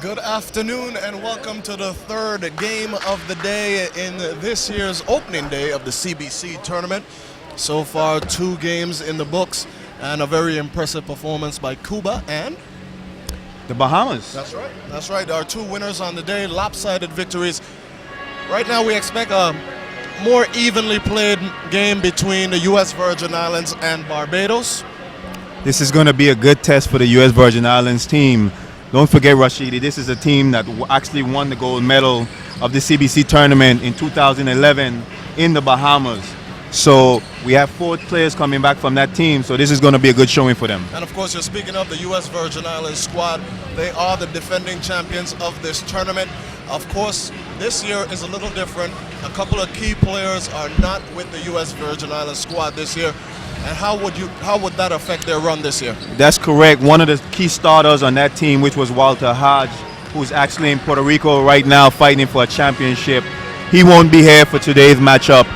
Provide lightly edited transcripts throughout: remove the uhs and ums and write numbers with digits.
Good afternoon and welcome to the third game of the day in this year's opening day of the CBC tournament. So far, 2 games in the books and a very impressive performance by Cuba and the Bahamas. That's right. That's right. Our 2 winners on the day, lopsided victories. Right now we expect a more evenly played game between the U.S. Virgin Islands and Barbados. This is going to be a good test for the U.S. Virgin Islands team. Don't forget, Rashidi, this is a team that actually won the gold medal of the CBC tournament in 2011 in the Bahamas. So we have 4 players coming back from that team, so this is going to be a good showing for them. And of course, you're speaking of the U.S. Virgin Islands squad. They are the defending champions of this tournament. Of course, this year is a little different. A couple of key players are not with the U.S. Virgin Islands squad this year. And how would that affect their run this year? That's correct. One of the key starters on that team, which was Walter Hodge, who's actually in Puerto Rico right now fighting for a championship. He won't be here for today's matchup.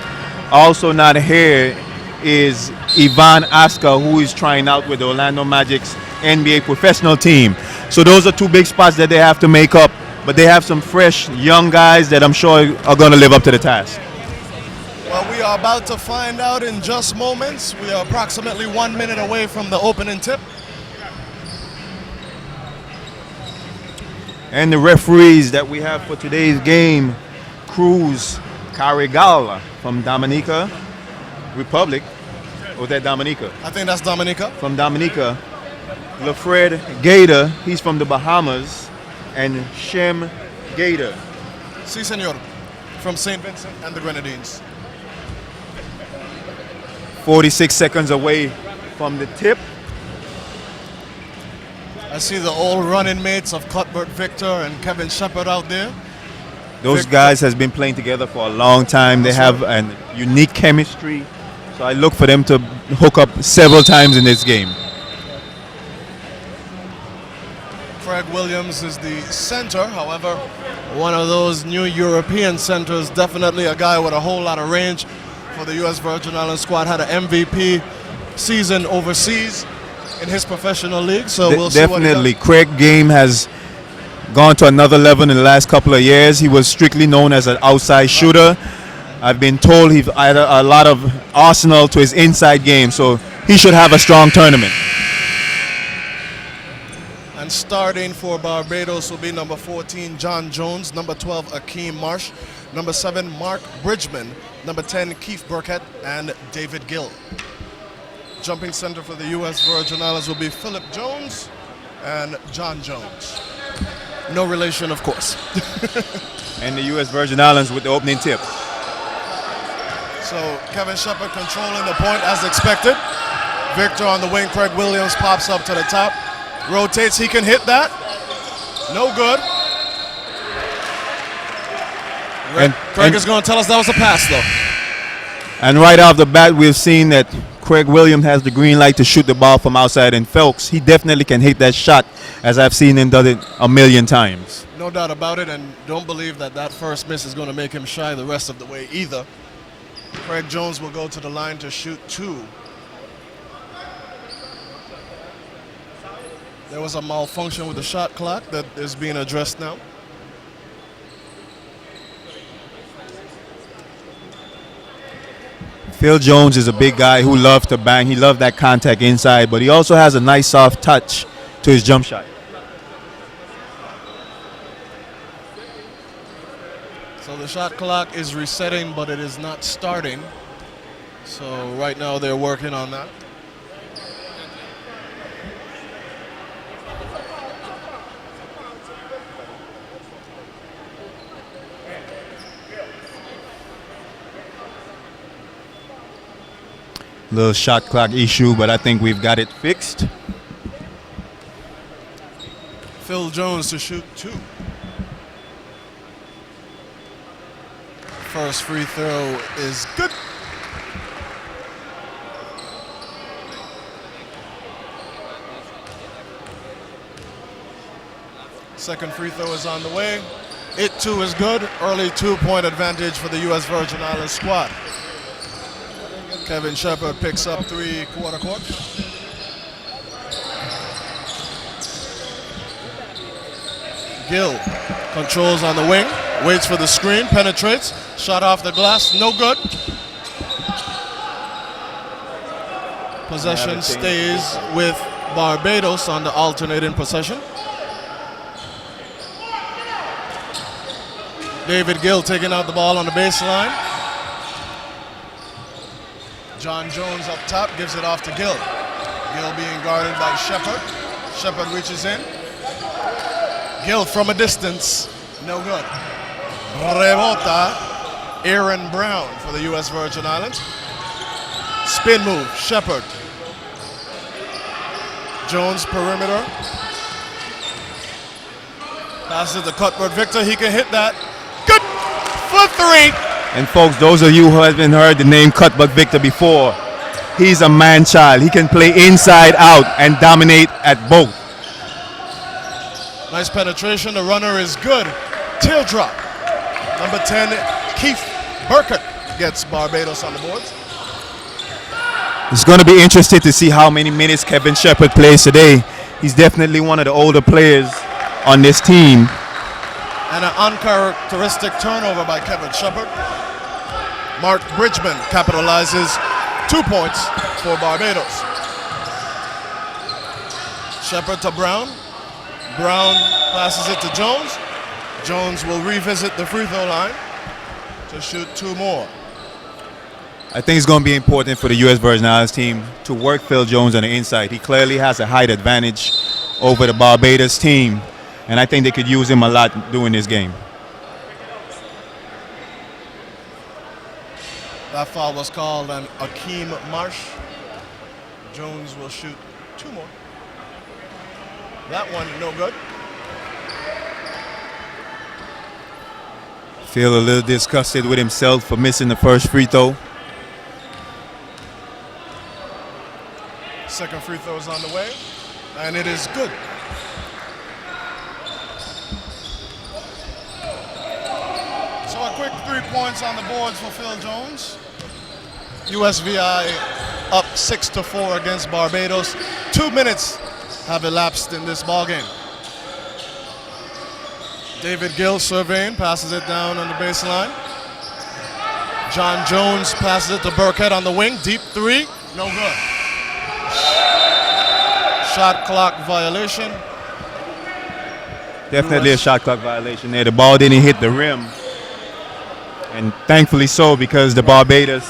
Also not here is Ivan Aska, who is trying out with the Orlando Magic's NBA professional team. So those are 2 big spots that they have to make up. But they have some fresh young guys that I'm sure are going to live up to the task. Well, we are about to find out in just moments. We are approximately 1 minute away from the opening tip. And the referees that we have for today's game, Cruz Carregal from Dominica Republic. Or is that Dominica? I think that's Dominica. From Dominica. LaFred Gator, he's from the Bahamas. And Shem Gator. Si, senor. From St. Vincent and the Grenadines. 46 seconds away from the tip. I see the old running mates of Cuthbert Victor and Kevin Shepard out there. Those guys has been playing together for a long time. They have a unique chemistry. So I look for them to hook up several times in this game. Craig Williams is the center. However, one of those new European centers, definitely a guy with a whole lot of range for the U.S. Virgin Islands squad. Had an MVP season overseas in his professional league. So we'll see what he definitely. does. Craig game has gone to another level in the last couple of years. He was strictly known as an outside shooter. I've been told he's added a lot of arsenal to his inside game, so he should have a strong tournament. And starting for Barbados will be number 14, John Jones, number 12, Akeem Marsh, number 7, Mark Bridgman, number 10, Keith Burkett, and David Gill. Jumping center for the U.S. Virgin Islands will be Philip Jones and John Jones. No relation, of course. And the U.S. Virgin Islands with the opening tip. So Kevin Shepard controlling the point as expected. Victor on the wing, Craig Williams pops up to the top. Rotates, he can hit that. No good. Craig is going to tell us that was a pass, though. And right off the bat, we've seen that Craig Williams has the green light to shoot the ball from outside, and Phelps, he definitely can hit that shot, as I've seen him done it a million times. No doubt about it, and don't believe that that first miss is going to make him shy the rest of the way either. Craig Jones will go to the line to shoot 2. There was a malfunction with the shot clock that is being addressed now. Phil Jones is a big guy who loves to bang. He loves that contact inside, but he also has a nice soft touch to his jump shot. So the shot clock is resetting, but it is not starting. So right now they're working on that. Little shot clock issue, but I think we've got it fixed. Phil Jones to shoot 2. First free throw is good. Second free throw is on the way. It too is good. Early 2-point advantage for the U.S. Virgin Islands squad. Kevin Shepard picks up 3/4 court. Gill controls on the wing, waits for the screen, penetrates, shot off the glass, no good. Possession stays with Barbados on the alternating possession. David Gill taking out the ball on the baseline. John Jones up top gives it off to Gill. Gill being guarded by Shepard. Shepard reaches in. Gill from a distance, no good. Rebota, Aaron Brown for the U.S. Virgin Islands. Spin move, Shepard. Jones perimeter. Passes to Cuthbert Victor, he can hit that. Good for three. And folks, those of you who haven't heard the name Cuthbert Victor before, he's a man-child. He can play inside out and dominate at both. Nice penetration, the runner is good. Teardrop. Number 10, Keith Burkett gets Barbados on the boards. It's going to be interesting to see how many minutes Kevin Shepard plays today. He's definitely one of the older players on this team. And an uncharacteristic turnover by Kevin Shepard. Mark Bridgman capitalizes 2 points for Barbados. Shepard to Brown. Brown passes it to Jones. Jones will revisit the free throw line to shoot 2 more. I think it's going to be important for the U.S. Virgin Islands team to work Phil Jones on the inside. He clearly has a height advantage over the Barbados team, and I think they could use him a lot during this game. That foul was called on Akeem Marsh. Jones will shoot 2 more. That one, no good. Feel a little disgusted with himself for missing the first free throw. Second free throw is on the way, and it is good. So a quick 3 points on the boards for Phil Jones. USVI up 6-4 against Barbados. 2 minutes have elapsed in this ball game. David Gill surveying, passes it down on the baseline. John Jones passes it to Burkett on the wing. Deep three, no good. Shot clock violation. Definitely a shot clock violation there. The ball didn't hit the rim. And thankfully so, because the Barbados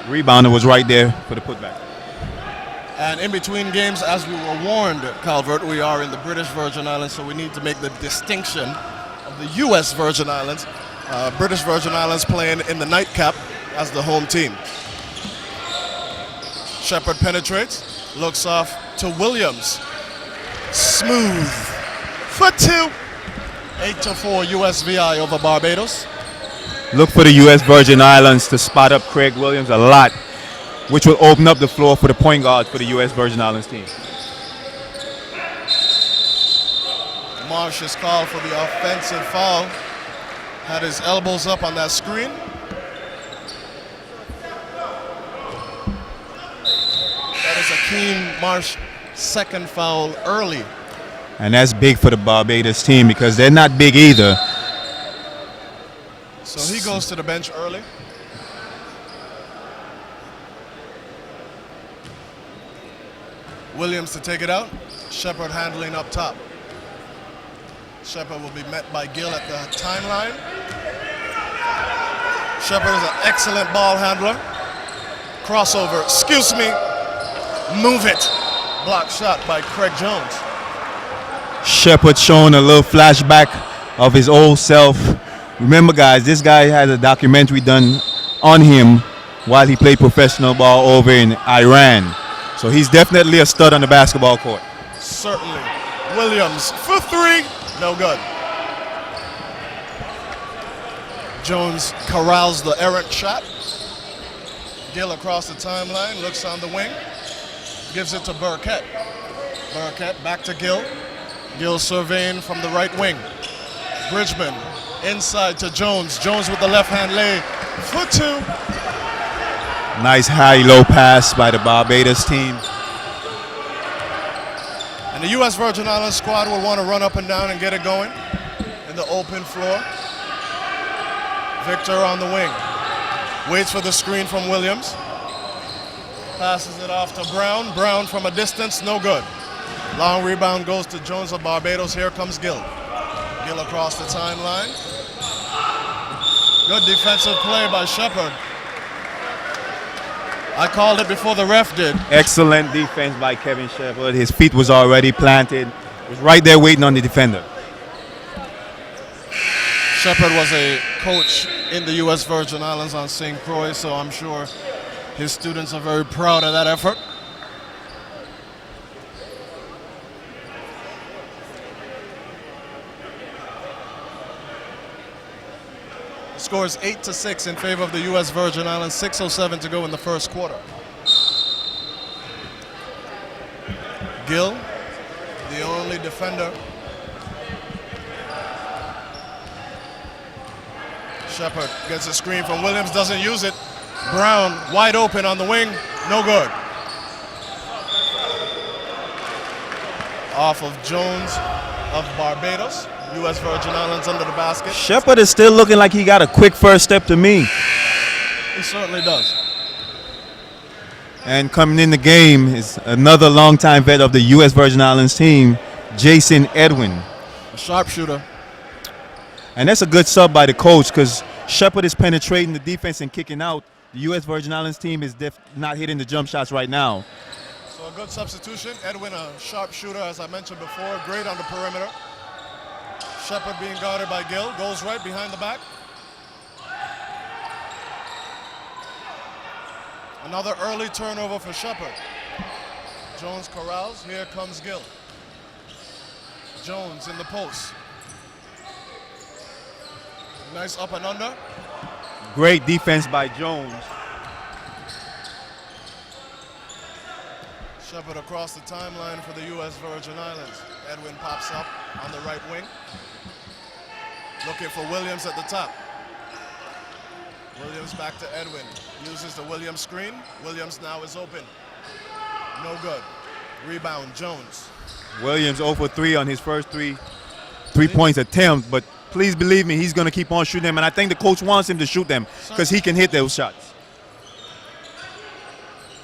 rebounder was right there for the putback. And in between games, as we were warned, Calvert, we are in the British Virgin Islands, so we need to make the distinction of the U.S. Virgin Islands. British Virgin Islands playing in the nightcap as the home team. Shepard penetrates, looks off to Williams. Smooth for 2. 8-4 USVI over Barbados. Look for the U.S. Virgin Islands to spot up Craig Williams a lot, which will open up the floor for the point guard for the U.S. Virgin Islands team. Marsh is called for the offensive foul. Had his elbows up on that screen. That is Akeem Marsh, second foul early. And that's big for the Barbados team because they're not big either. So he goes to the bench early. Williams to take it out. Shepard handling up top. Shepard will be met by Gill at the timeline. Shepard is an excellent ball handler. Crossover, excuse me. Move it. Block shot by Craig Jones. Shepard showing a little flashback of his old self. Remember, guys, this guy has a documentary done on him while he played professional ball over in Iran. So he's definitely a stud on the basketball court. Certainly. Williams for 3, no good. Jones corrals the errant shot. Gill across the timeline, looks on the wing, gives it to Burkett. Burkett back to Gill. Gill surveying from the right wing. Bridgman inside to Jones. Jones with the left hand lay for 2. Nice high-low pass by the Barbados team. And the U.S. Virgin Islands squad will want to run up and down and get it going. in the open floor. Victor on the wing. Waits for the screen from Williams. Passes it off to Brown. Brown from a distance, no good. Long rebound goes to Jones of Barbados. Here comes Gill. Gill across the timeline. Good defensive play by Shepard. I called it before the ref did. Excellent defense by Kevin Shepard. His feet was already planted. He was right there waiting on the defender. Shepard was a coach in the U.S. Virgin Islands on St. Croix, so I'm sure his students are very proud of that effort. The score is 8-6 in favor of the U.S. Virgin Islands. 6:07 to go in the first quarter. Gill, the only defender. Shepard gets a screen from Williams, doesn't use it. Brown wide open on the wing, no good. Off of Jones of Barbados. U.S. Virgin Islands under the basket. Shepard is still looking like he got a quick first step to me. He certainly does. And coming in the game is another longtime vet of the U.S. Virgin Islands team, Jason Edwin. A sharpshooter. And that's a good sub by the coach because Shepard is penetrating the defense and kicking out. The U.S. Virgin Islands team is not hitting the jump shots right now. So a good substitution. Edwin, a sharpshooter, as I mentioned before, great on the perimeter. Shepard being guarded by Gill, goes right behind the back. Another early turnover for Shepard. Jones corrals, here comes Gill. Jones in the post. Nice up and under. Great defense by Jones. Shepard across the timeline for the U.S. Virgin Islands. Edwin pops up on the right wing. Looking for Williams at the top. Williams back to Edwin. Uses the Williams screen. Williams now is open. No good. Rebound, Jones. Williams 0 for 3 on his first three-point attempt, but please believe me, he's going to keep on shooting them, and I think the coach wants him to shoot them because he can hit those shots.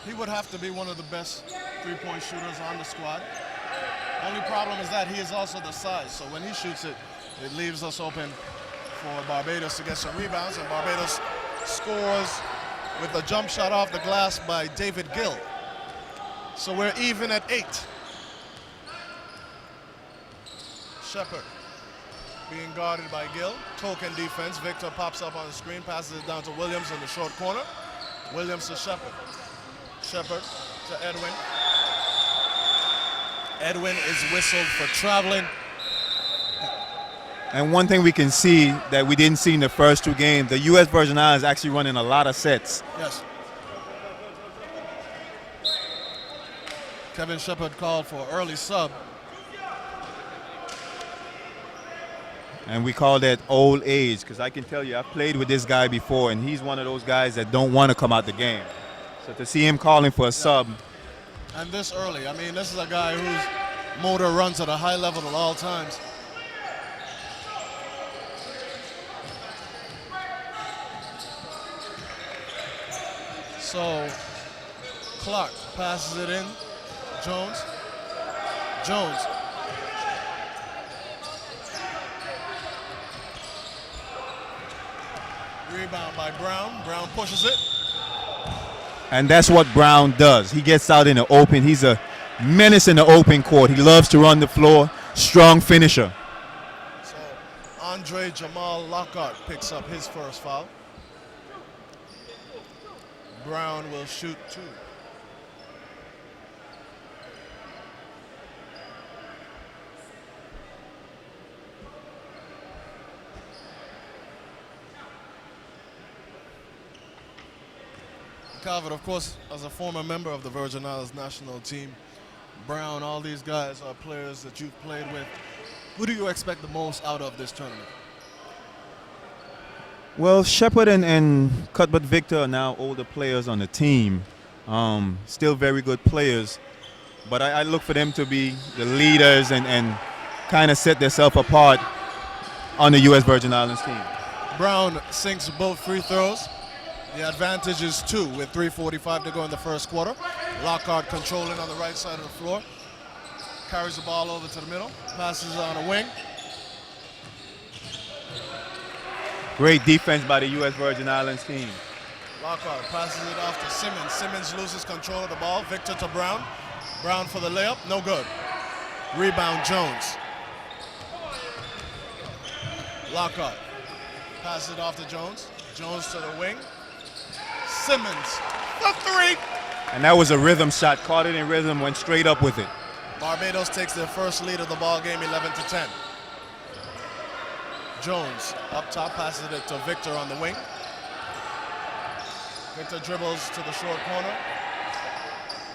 He would have to be one of the best three-point shooters on the squad. Only problem is that he is also the size, so when he shoots it, it leaves us open for Barbados to get some rebounds, and Barbados scores with a jump shot off the glass by David Gill. So we're even at 8. Shepard being guarded by Gill. Token defense. Victor pops up on the screen, passes it down to Williams in the short corner. Williams to Shepard. Shepard to Edwin. Edwin is whistled for traveling. And one thing we can see that we didn't see in the first two games, the U.S. Virgin Islands actually running a lot of sets. Yes. Kevin Shepard called for early sub. And we call that old age because I can tell you, I've played with this guy before, and he's one of those guys that don't want to come out the game. So to see him calling for a sub. And this early, I mean, this is a guy whose motor runs at a high level at all times. So Clark passes it in. Jones. Jones. Rebound by Brown. Brown pushes it. And that's what Brown does. He gets out in the open. He's a menace in the open court. He loves to run the floor. Strong finisher. So Andre Jamal Lockhart picks up his first foul. Brown will shoot 2. Calvert, of course, as a former member of the Virgin Islands national team, Brown, all these guys are players that you've played with. Who do you expect the most out of this tournament? Well, Shepard and Cuthbert Victor are now older players on the team. Still very good players. But I look for them to be the leaders and kind of set themselves apart. on the U.S. Virgin Islands team. Brown sinks both free throws. The advantage is 2 with 3:45 to go in the first quarter. Lockhart controlling on the right side of the floor. Carries the ball over to the middle. Passes on a wing. Great defense by the U.S. Virgin Islands team. Lockhart passes it off to Simmons. Simmons loses control of the ball. Victor to Brown. Brown for the layup. No good. Rebound Jones. Lockhart passes it off to Jones. Jones to the wing. Simmons for 3. And that was a rhythm shot. Caught it in rhythm, went straight up with it. Barbados takes their first lead of the ball game, 11-10. Jones up top, passes it to Victor on the wing. Victor dribbles to the short corner.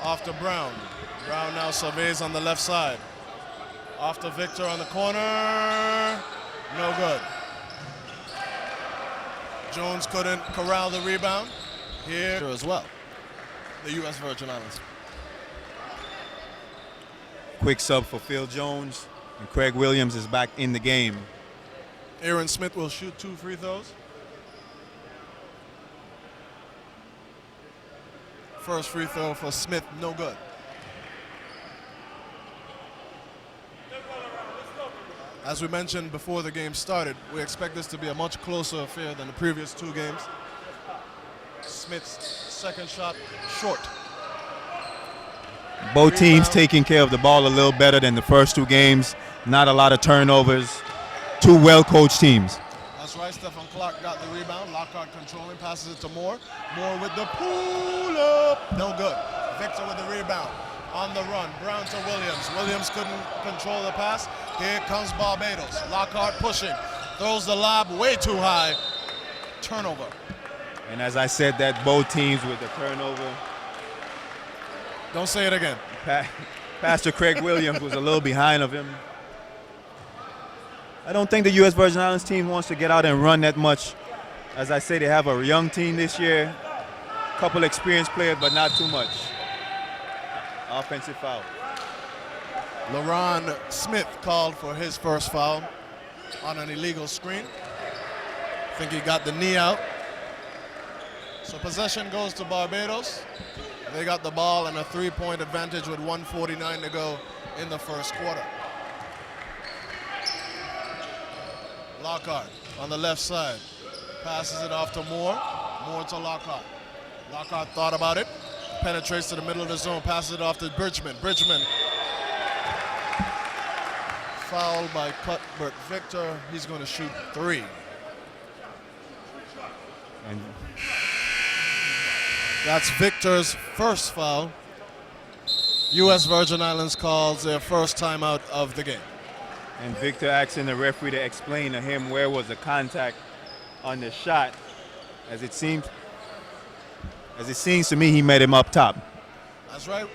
Off to Brown. Brown now surveys on the left side. Off to Victor on the corner. No good. Jones couldn't corral the rebound. Here as well, the U.S. Virgin Islands. Quick sub for Phil Jones, and Craig Williams is back in the game. Aaron Smith will shoot 2 free throws. First free throw for Smith, no good. As we mentioned before the game started, we expect this to be a much closer affair than the previous 2 games. Smith's second shot short. Both teams taking care of the ball a little better than the first 2 games. Not a lot of turnovers. 2 well-coached teams. That's right, Stephen Clark got the rebound. Lockhart controlling, passes it to Moore. Moore with the pull-up. No good. Victor with the rebound. On the run, Brown to Williams. Williams couldn't control the pass. Here comes Barbados. Lockhart pushing. Throws the lob way too high. Turnover. And as I said, that both teams with the turnover. Don't say it again. Pastor Craig Williams was a little behind of him. I don't think the U.S. Virgin Islands team wants to get out and run that much. As I say, they have a young team this year. Couple experienced players, but not too much. Offensive foul. LaRon Smith called for his first foul on an illegal screen. I think he got the knee out. So possession goes to Barbados. They got the ball and a 3-point advantage with 1:49 to go in the first quarter. Lockhart on the left side. Passes it off to Moore. Moore to Lockhart. Lockhart thought about it. Penetrates to the middle of the zone. Passes it off to Bridgman. Bridgman fouled by Cuthbert Victor. He's going to shoot 3. And that's Victor's first foul. U.S. Virgin Islands calls their first timeout of the game. And Victor asking the referee to explain to him where was the contact on the shot. As it seems to me, he met him up top. That's right.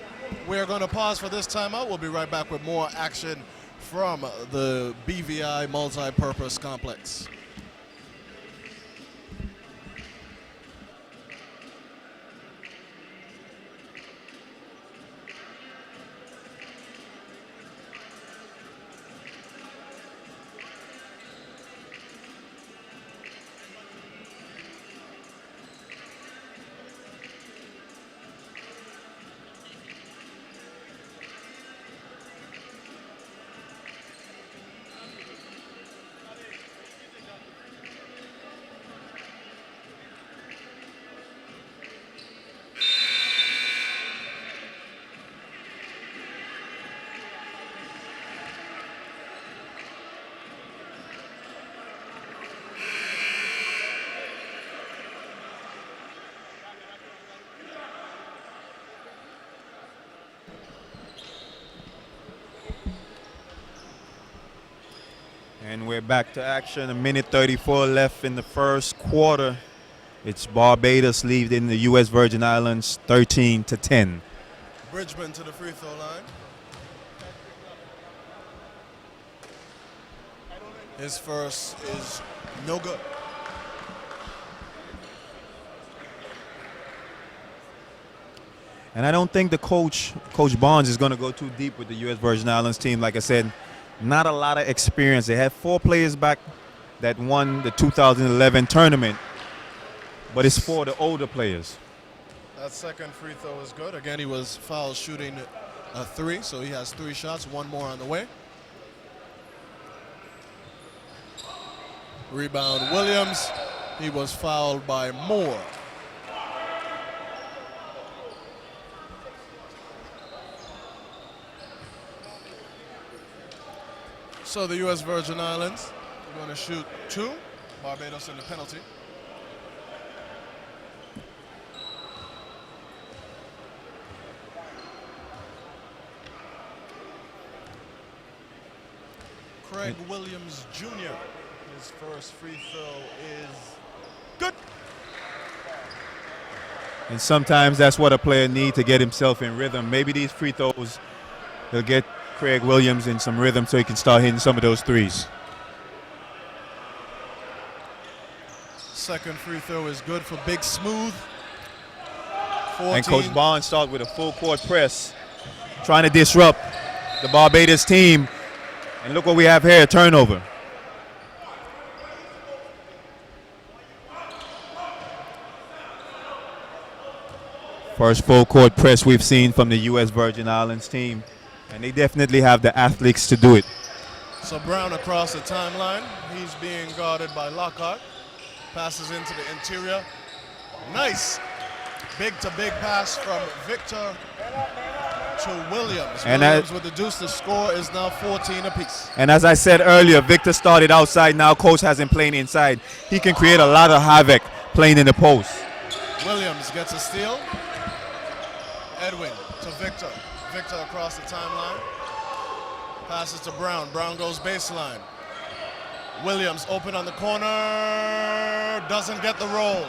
We're going to pause for this timeout. We'll be right back with more action from the BVI Multi-Purpose Complex. And we're back to action. 1:34 left in the first quarter. It's Barbados leading the U.S. Virgin Islands 13-10. Bridgman to the free throw line. His first is no good. And I don't think the Coach Barnes is going to go too deep with the U.S. Virgin Islands team. Like I said, not a lot of experience. They have 4 players back that won the 2011 tournament, but it's for the older players. That second free throw is good. Again, he was foul shooting a 3, so he has 3 shots, 1 more on the way. Rebound Williams. He was fouled by Moore. So the U.S. Virgin Islands are going to shoot 2. Barbados in the penalty. Craig Williams Jr. His first free throw is good. And sometimes that's what a player needs to get himself in rhythm. Maybe these free throws will get Craig Williams in some rhythm so he can start hitting some of those threes. Second free throw is good for Big Smooth. 14. And Coach Barnes starts with a full court press, trying to disrupt the Barbados team. And look what we have here, a turnover. First full court press we've seen from the U.S. Virgin Islands team. And they definitely have the athletes to do it. So Brown across the timeline. He's being guarded by Lockhart. Passes into the interior. Nice big-to-big pass from Victor to Williams. And Williams with the deuce. The score is now 14 apiece. And as I said earlier, Victor started outside. Now Coach has him playing inside. He can create a lot of havoc playing in the post. Williams gets a steal. Edwin to Victor. Victor across the timeline. Passes to Brown. Brown goes baseline. Williams open on the corner. Doesn't get the roll.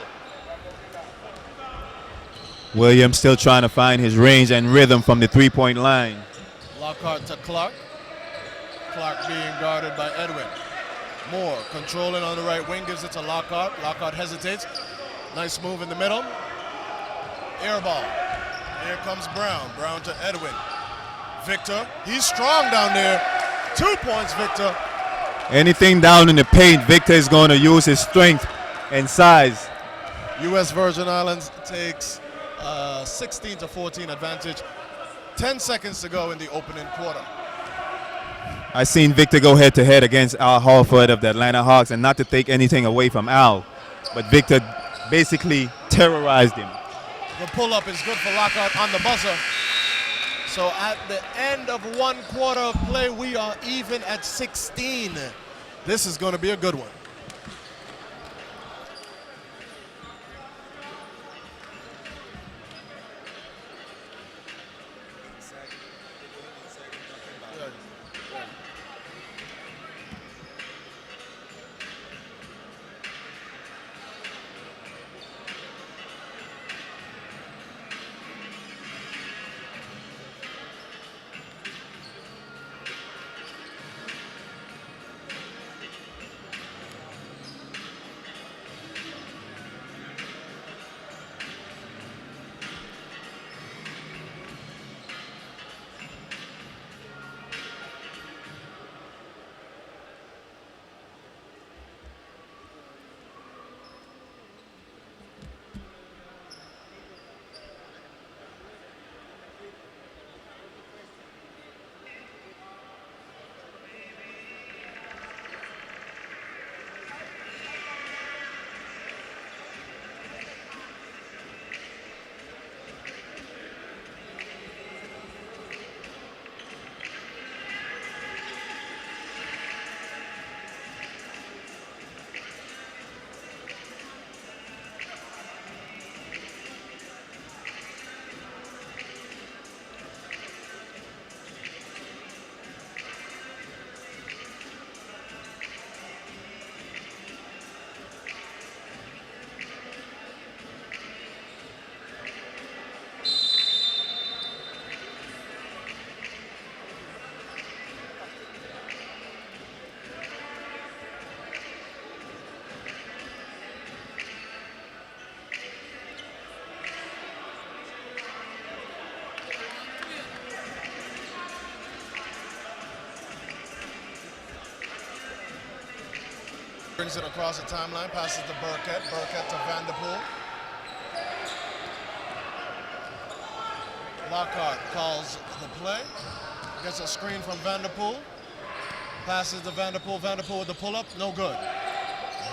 Williams still trying to find his range and rhythm from the three-point line. Lockhart to Clark. Clark being guarded by Edwin. Moore controlling on the right wing. Gives it to Lockhart. Lockhart hesitates. Nice move in the middle. Air ball. Here comes Brown. Brown to Edwin. Victor. He's strong down there. 2 points, Victor. Anything down in the paint, Victor is going to use his strength and size. U.S. Virgin Islands takes 16-14 advantage. 10 seconds to go in the opening quarter. I seen Victor go head-to-head against Al Horford of the Atlanta Hawks, and not to take anything away from Al, but Victor basically terrorized him. The pull-up is good for Lockhart on the buzzer. So at the end of 1 quarter of play, we are even at 16. This is going to be a good one. brings it across the timeline, passes to Burkett. Burkett to Vanderpool. Lockhart calls the play. Gets a screen from Vanderpool. Passes to Vanderpool. Vanderpool with the pull-up. No good.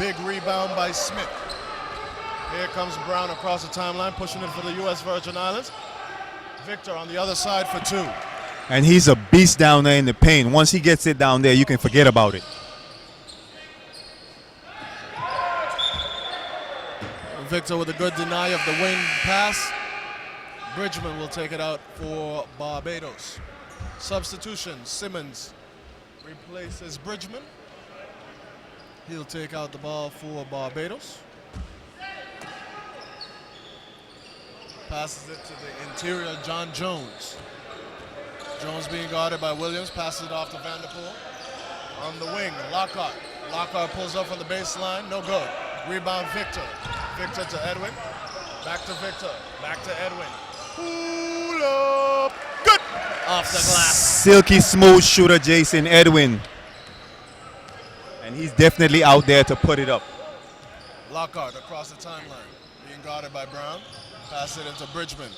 Big rebound by Smith. Here comes Brown across the timeline, pushing it for the U.S. Virgin Islands. Victor on the other side for 2. And he's a beast down there in the paint. Once he gets it down there, you can forget about it. Victor with a good deny of the wing pass. Bridgman will take it out for Barbados. Substitution, Simmons replaces Bridgman. He'll take out the ball for Barbados. Passes it to the interior, John Jones. Jones being guarded by Williams, passes it off to Vanderpool. On the wing, Lockhart. Lockhart pulls up from the baseline, no good. Rebound, Victor. Victor to Edwin. Back to Victor. Back to Edwin. Pull up. Good. Off the glass. Silky smooth shooter, Jason Edwin. And he's definitely out there to put it up. Lockhart across the timeline. Being guarded by Brown. Pass it into Bridgman.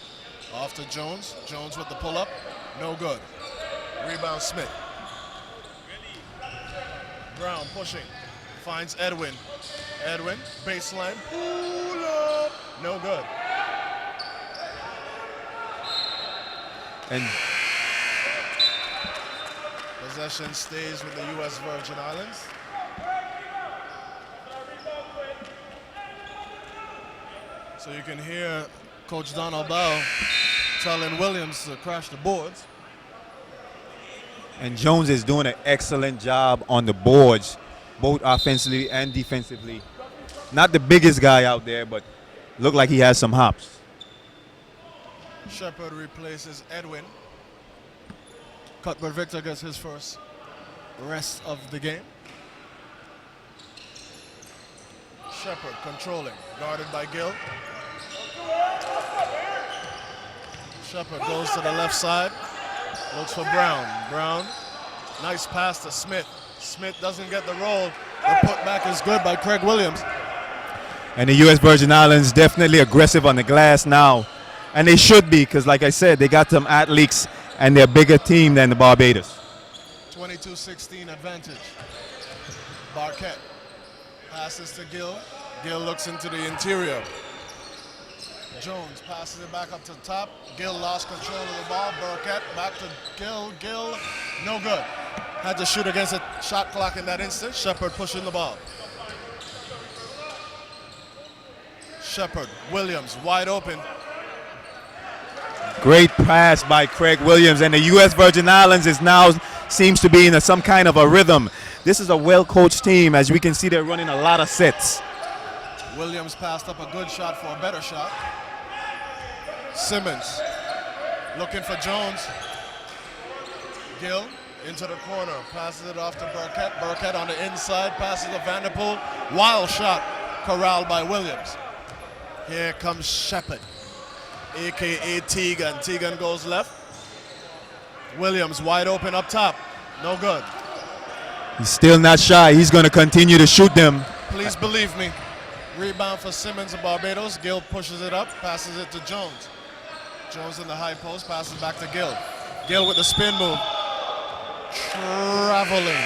Off to Jones. Jones with the pull-up. No good. Rebound, Smith. Brown pushing. Finds Edwin. Edwin, baseline. Pull up. No good. And Possession stays with the U.S. Virgin Islands. So you can hear Coach Donald Bell telling Williams to crash the boards. And Jones is doing an excellent job on the boards, both offensively and defensively. Not the biggest guy out there, but look like he has some hops. Shepard replaces Edwin. Cuthbert Victor gets his first rest of the game. Shepard controlling, guarded by Gill. Shepard goes to the left side, looks for Brown. Brown, nice pass to Smith. Smith doesn't get the roll. The putback is good by Craig Williams. And the U.S. Virgin Islands definitely aggressive on the glass now. And they should be, because like I said, they got some athletes and they're a bigger team than the Barbados. 22-16 advantage. Barquette passes to Gill. Gill looks into the interior. Jones passes it back up to the top. Gill lost control of the ball. Burkett back to Gill. Gill, no good. Had to shoot against a shot clock in that instant. Shepard pushing the ball. Shepard, Williams, wide open. Great pass by Craig Williams, and the U.S. Virgin Islands is now seems to be in some kind of a rhythm. This is a well-coached team. As we can see, they're running a lot of sets. Williams passed up a good shot for a better shot. Simmons looking for Jones. Gill into the corner, passes it off to Burkett. Burkett on the inside, passes to Vanderpool. Wild shot, corralled by Williams. Here comes Shepard, a.k.a. Teagan. Teagan goes left. Williams wide open up top. No good. He's still not shy. He's going to continue to shoot them. Please believe me. Rebound for Simmons of Barbados. Gill pushes it up, passes it to Jones. Jones in the high post, passes back to Gill. Gill with the spin move. Traveling.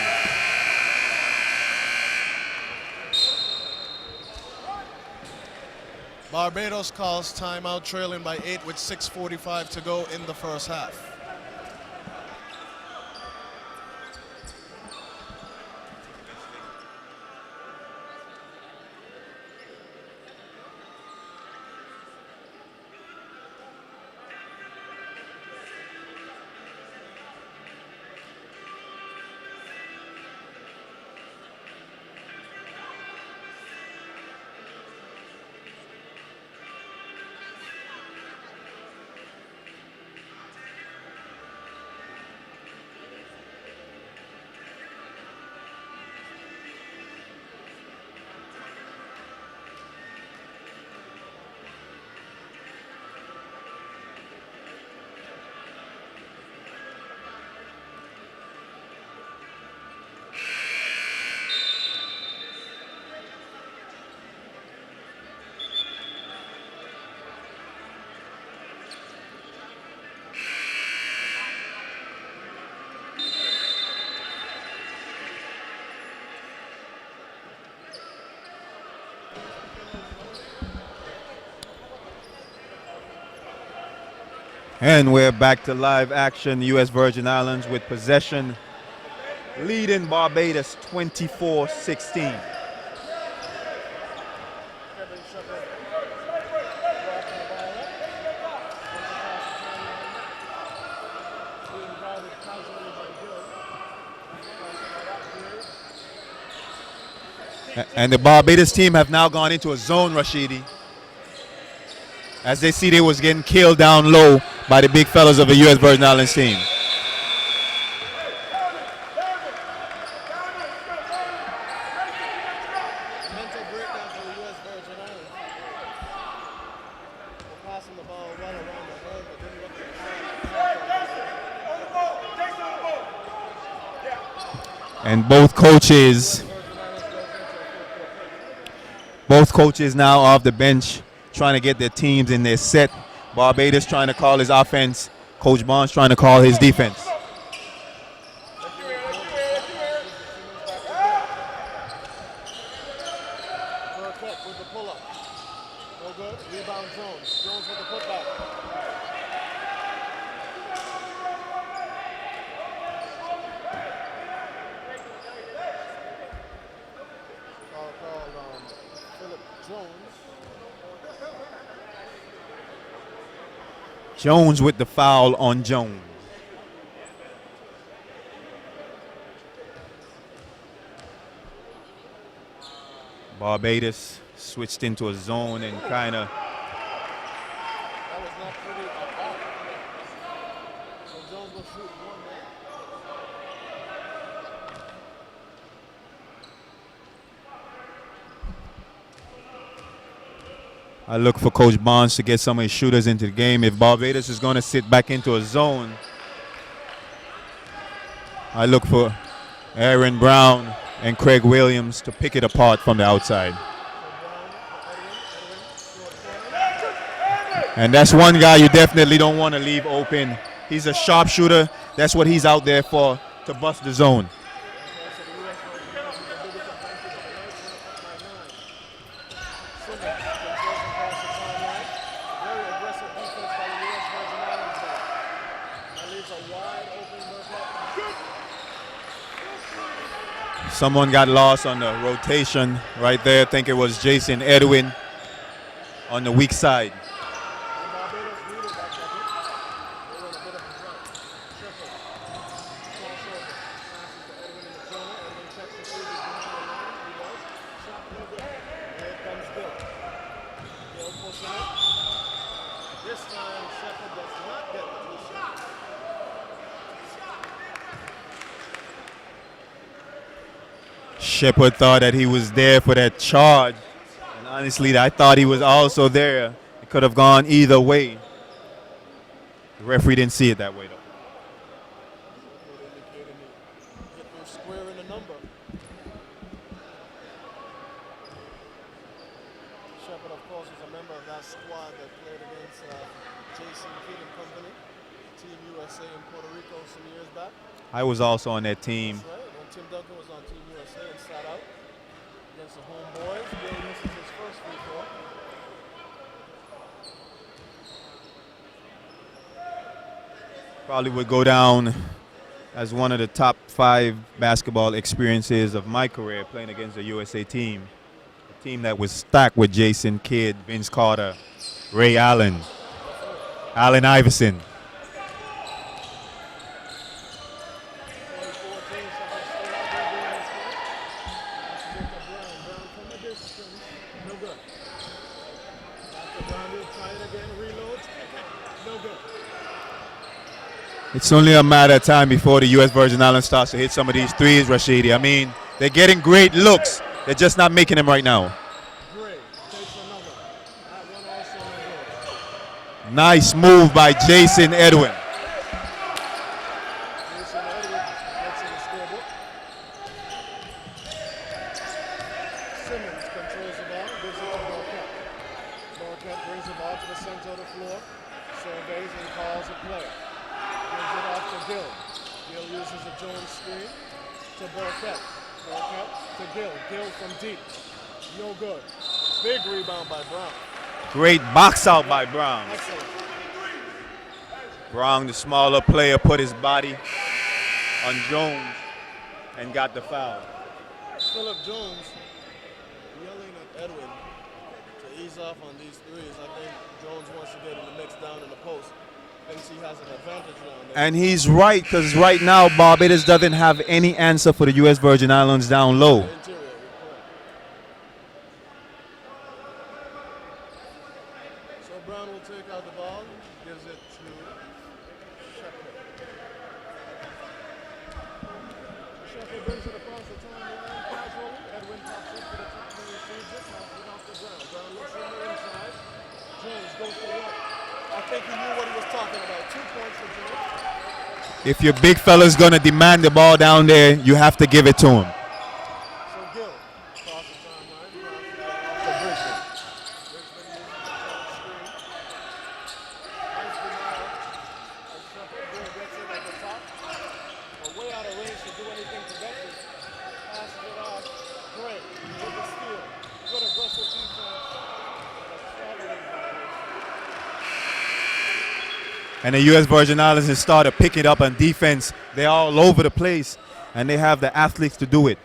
Barbados calls timeout, trailing by 8 with 6:45 to go in the first half. And we're back to live action. U.S. Virgin Islands with possession, leading Barbados 24-16. And the Barbados team have now gone into a zone, Rashidi, as they see they was getting killed down low by the big fellas of the U.S. Virgin Islands team. Mental breakdown for the U.S. Virgin Islands. They're passing the ball well around the head, but didn't look at the And both coaches now off the bench trying to get their teams in their set. Barbados trying to call his offense. Coach Barnes trying to call his defense. Burkett with the pull-up. No good. Rebound Jones. Jones with the putback. Foul called on Philip Jones. Jones with the foul on Jones. Barbados switched into a zone and kind of That was not pretty at all. So Jones will shoot one there. I look for Coach Barnes to get some of his shooters into the game. If Barbados is going to sit back into a zone, I look for Aaron Brown and Craig Williams to pick it apart from the outside. And that's one guy you definitely don't want to leave open. He's a sharpshooter. That's what he's out there for, to bust the zone. Someone got lost on the rotation right there. I think it was Jason Edwin on the weak side. Shepard thought that he was there for that charge. And honestly, I thought he was also there. It could have gone either way. The referee didn't see it that way, though. Square in the number. Shepard, of course, was a member of that squad that played against Jason Kidd and company, Team USA in Puerto Rico some years back. I was also on that team. That's right. When Tim Duncan was on Team USA and sat out against the homeboys, Bill misses his first free throw. Probably would go down as one of the top 5 basketball experiences of my career, playing against the USA team. A team that was stacked with Jason Kidd, Vince Carter, Ray Allen, Allen Iverson. It's only a matter of time before the U.S. Virgin Islands starts to hit some of these threes, Rashidi. I mean, they're getting great looks. They're just not making them right now. Nice move by Jason Edwin. Simmons controls the ball, gives it to Burkett. Burkett brings the ball to the center of the floor, surveys and calls a play. Gives it off to Gill. Gill uses a Jones screen to Burkett. Burkett to Gill. Gill from deep. No good. Big rebound by Brown. Great box out by Brown. Excellent. Brown, the smaller player, put his body on Jones and got the foul. Philip Jones yelling at Edwin to ease off on these threes. I think Jones wants to get in the mix down in the post. Thinks he has an advantage down there. And he's right, because right now Barbados doesn't have any answer for the U.S. Virgin Islands down low. Interior, you're correct. So Brown will take out the ball, gives it to Shepard. Shepard brings it across the timeline casually. Edwin pops up to the top and receives it. Passes it off to Brown. Brown looks on the inside. Jones goes to work. I think he knew what he was talking about. 2 points for Jones. If your big fella's going to demand the ball down there, you have to give it to him. So Gill across the timeline. Off to Brisbane. Brisbane uses the top screen. Nice denial. As Shepard Gill gets it at the top. But way out of range to do anything productive. Passes it off. Gray with the steal. Good aggressive defense. And a traveling violation. And the U.S. Virgin Islands has started picking up on defense. They're all over the place, and they have the athletes to do it.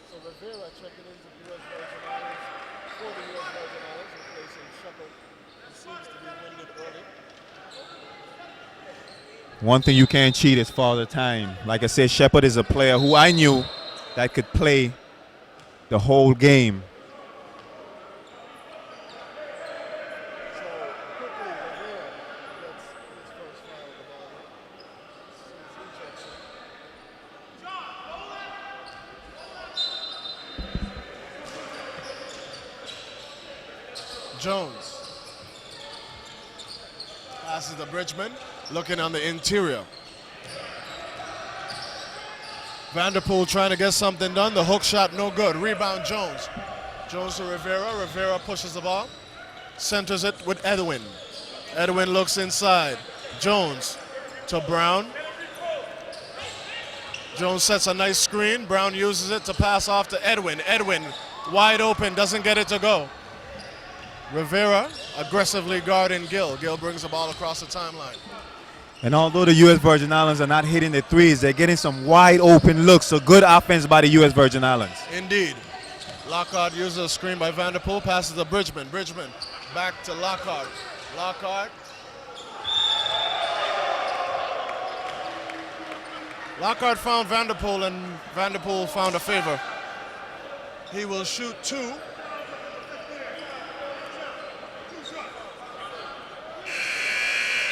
So Rivera checking into the U.S. Virgin Islands for the U.S. Virgin Islands, replacing Shepard. He seems to be winded early. One thing you can't cheat is Father Time. Like I said, Shepard is a player who I knew that could play the whole game. So quickly, Rivera gets his first foul of the ball. CBC Championship. Jones passes to Bridgman, looking on the interior. Vanderpool trying to get something done. The hook shot no good. Rebound Jones. Jones to Rivera. Rivera pushes the ball. Centers it with Edwin. Edwin looks inside. Jones to Brown. Jones sets a nice screen. Brown uses it to pass off to Edwin. Edwin wide open, doesn't get it to go. Rivera aggressively guarding Gill. Gill brings the ball across the timeline. And although the U.S. Virgin Islands are not hitting the threes, they're getting some wide open looks. So good offense by the U.S. Virgin Islands. Indeed. Lockhart uses a screen by Vanderpool, passes to Bridgman. Bridgman back to Lockhart. Lockhart. Lockhart found Vanderpool, and Vanderpool found a favor. He will shoot 2.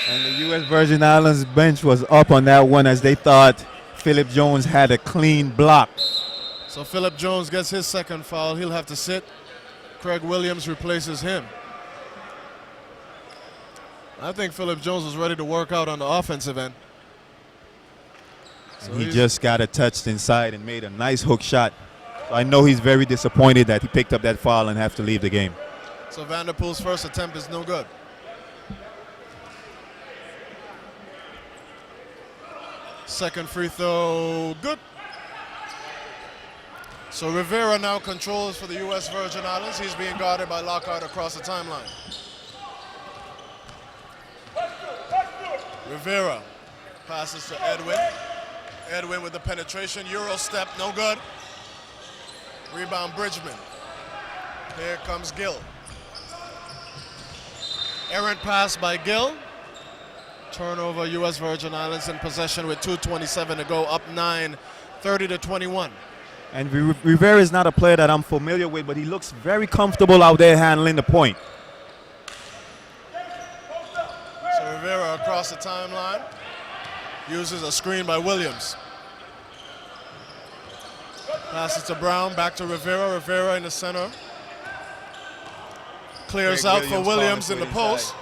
And the U.S. Virgin Islands bench was up on that one as they thought Philip Jones had a clean block. So Philip Jones gets his second foul. He'll have to sit. Craig Williams replaces him. I think Philip Jones was ready to work out on the offensive end. So He just got it touched inside and made a nice hook shot. So I know he's very disappointed that he picked up that foul and have to leave the game. So Vanderpool's first attempt is no good. Second free throw, good. So Rivera now controls for the U.S. Virgin Islands. He's being guarded by Lockhart across the timeline. Rivera passes to Edwin. Edwin with the penetration, Euro step, no good. Rebound Bridgman. Here comes Gill. Errant pass by Gill. Turnover, U.S. Virgin Islands in possession with 2:27 to go, up 9, 30-21. And Rivera is not a player that I'm familiar with, but he looks very comfortable out there handling the point. So Rivera across the timeline, uses a screen by Williams. Passes to Brown, back to Rivera. Rivera in the center. Clears Craig out for Williams in the inside. post.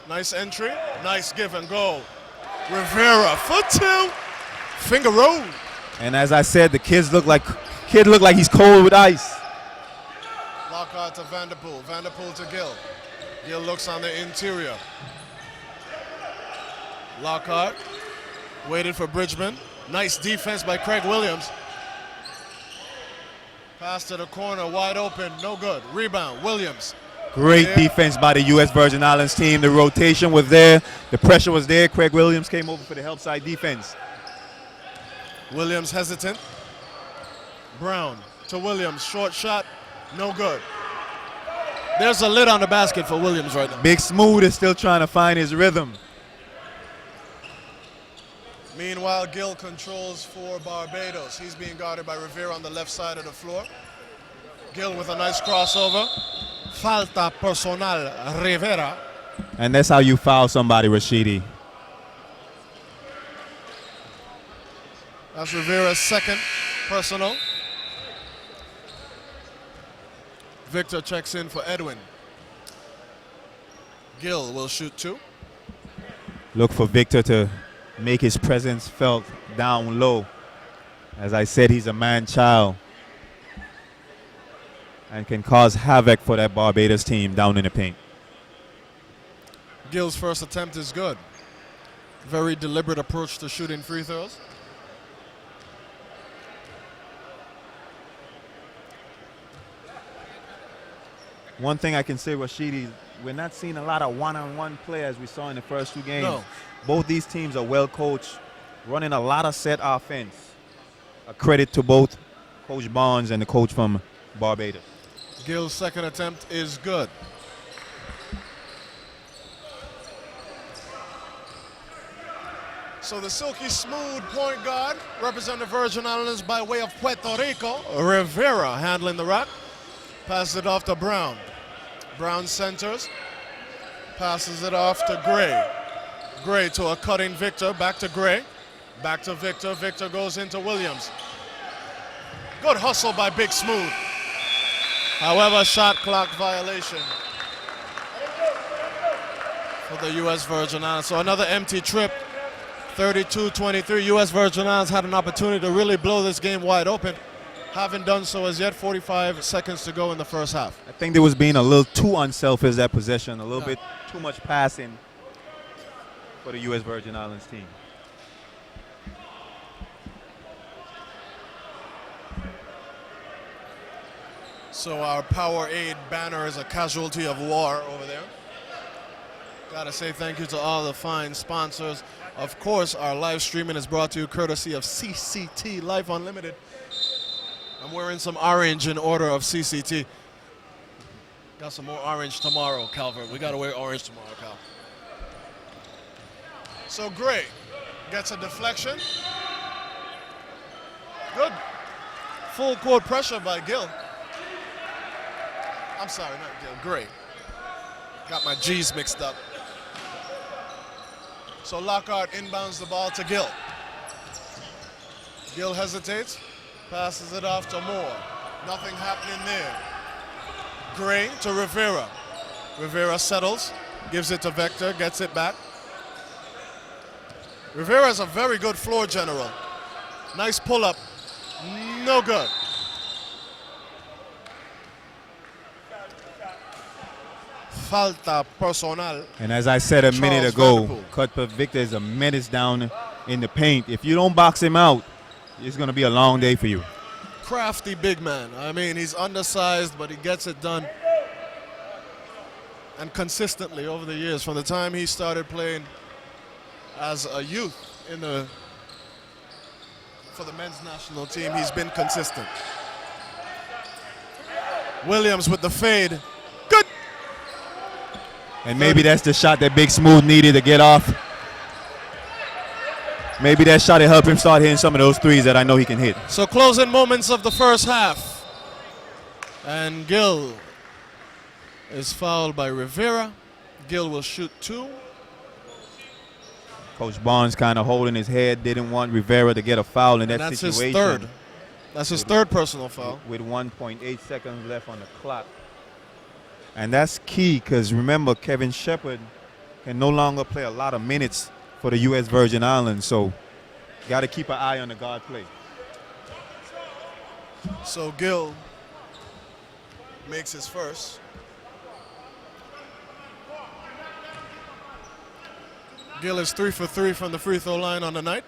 Nice entry, nice give and go. Rivera, foot 2, finger roll. And as I said, the kid look like he's cold with ice. Lockhart to Vanderpool, Vanderpool to Gill. Gill looks on the interior. Lockhart waited for Bridgman. Nice defense by Craig Williams. Pass to the corner, wide open, no good. Rebound, Williams. Great Yeah. defense by the U.S. Virgin Islands team. The rotation was there. The pressure was there. Craig Williams came over for the help side defense. Williams hesitant. Brown to Williams. Short shot. No good. There's a lid on the basket for Williams right now. Big Smooth is still trying to find his rhythm. Meanwhile, Gill controls for Barbados. He's being guarded by Rivera on the left side of the floor. Gill with a nice crossover. Falta personal, Rivera. And that's how you foul somebody, Rashidi. That's Rivera's second personal. Victor checks in for Edwin. Gill will shoot 2. Look for Victor to make his presence felt down low. As I said, he's a man-child and can cause havoc for that Barbados team down in the paint. Gill's first attempt is good. Very deliberate approach to shooting free throws. One thing I can say, Rashidi, we're not seeing a lot of one-on-one play as we saw in the first 2 games. No. Both these teams are well coached, running a lot of set offense. A credit to both Coach Barnes and the coach from Barbados. Gill's second attempt is good. So the silky smooth point guard representing the Virgin Islands by way of Puerto Rico. Rivera handling the rock. Passes it off to Brown. Brown centers. Passes it off to Gray. Gray to a cutting Victor. Back to Gray. Back to Victor. Victor goes into Williams. Good hustle by Big Smooth. However, shot clock violation for the U.S. Virgin Islands. So another empty trip. 32-23. U.S. Virgin Islands had an opportunity to really blow this game wide open. Haven't done so as yet. 45 seconds to go in the first half. I think they was being a little too unselfish that possession, a little bit too much passing for the U.S. Virgin Islands team. So our Powerade banner is a casualty of war over there. Gotta say thank you to all the fine sponsors. Of course, our live streaming is brought to you courtesy of CCT Life Unlimited. I'm wearing some orange in order of CCT. Got some more orange tomorrow, Calvert. We gotta wear orange tomorrow, Cal. So Gray gets a deflection. Good. Full court pressure by Gill. I'm sorry, not Gill, Gray. Got my G's mixed up. So Lockhart inbounds the ball to Gill. Gill hesitates, passes it off to Moore. Nothing happening there. Gray to Rivera. Rivera settles, gives it to Vector, gets it back. Rivera is a very good floor general. Nice pull-up, no good. Falta personal. And as I said a minute Charles ago, Vanderpool. Cuthbert Victor is a menace down in the paint. If you don't box him out, it's going to be a long day for you. Crafty big man. I mean, he's undersized, but he gets it done. And consistently over the years, from the time he started playing as a youth for the men's national team, he's been consistent. Williams with the fade. Good. And maybe that's the shot that Big Smooth needed to get off. Maybe that shot will help him start hitting some of those threes that I know he can hit. So closing moments of the first half. And Gill is fouled by Rivera. Gill will shoot 2. Coach Barnes kind of holding his head, didn't want Rivera to get a foul in that That's situation. his third. That's his third personal foul. With 1.8 seconds left on the clock. And that's key because remember, Kevin Shepard can no longer play a lot of minutes for the U.S. Virgin Islands, so got to keep an eye on the guard play. So Gill makes his first. Gill is 3 for 3 from the free throw line on the night.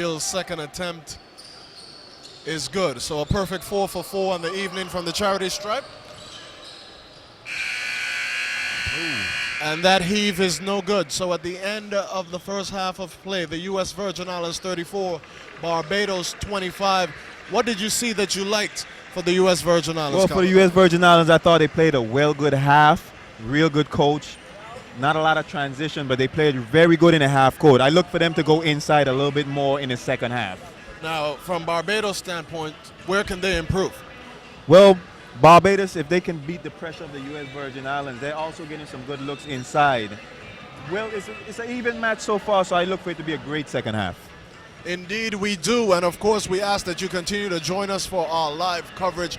Gill's second attempt is good. So a perfect 4 for 4 on the evening from the charity stripe. And that heave is no good. So at the end of the first half of play, the U.S. Virgin Islands 34, Barbados 25. What did you see that you liked for the U.S. Virgin Islands? Well, for the U.S. Virgin Islands, I thought they played a good half. Real good coach. Not a lot of transition, but they played very good in the half court. I look for them to go inside a little bit more in the second half. Now, from Barbados' standpoint, where can they improve? Well, Barbados, if they can beat the pressure of the U.S. Virgin Islands, they're also getting some good looks inside. Well, it's an even match so far, so I look for it to be a great second half. Indeed, we do. And, of course, we ask that you continue to join us for our live coverage.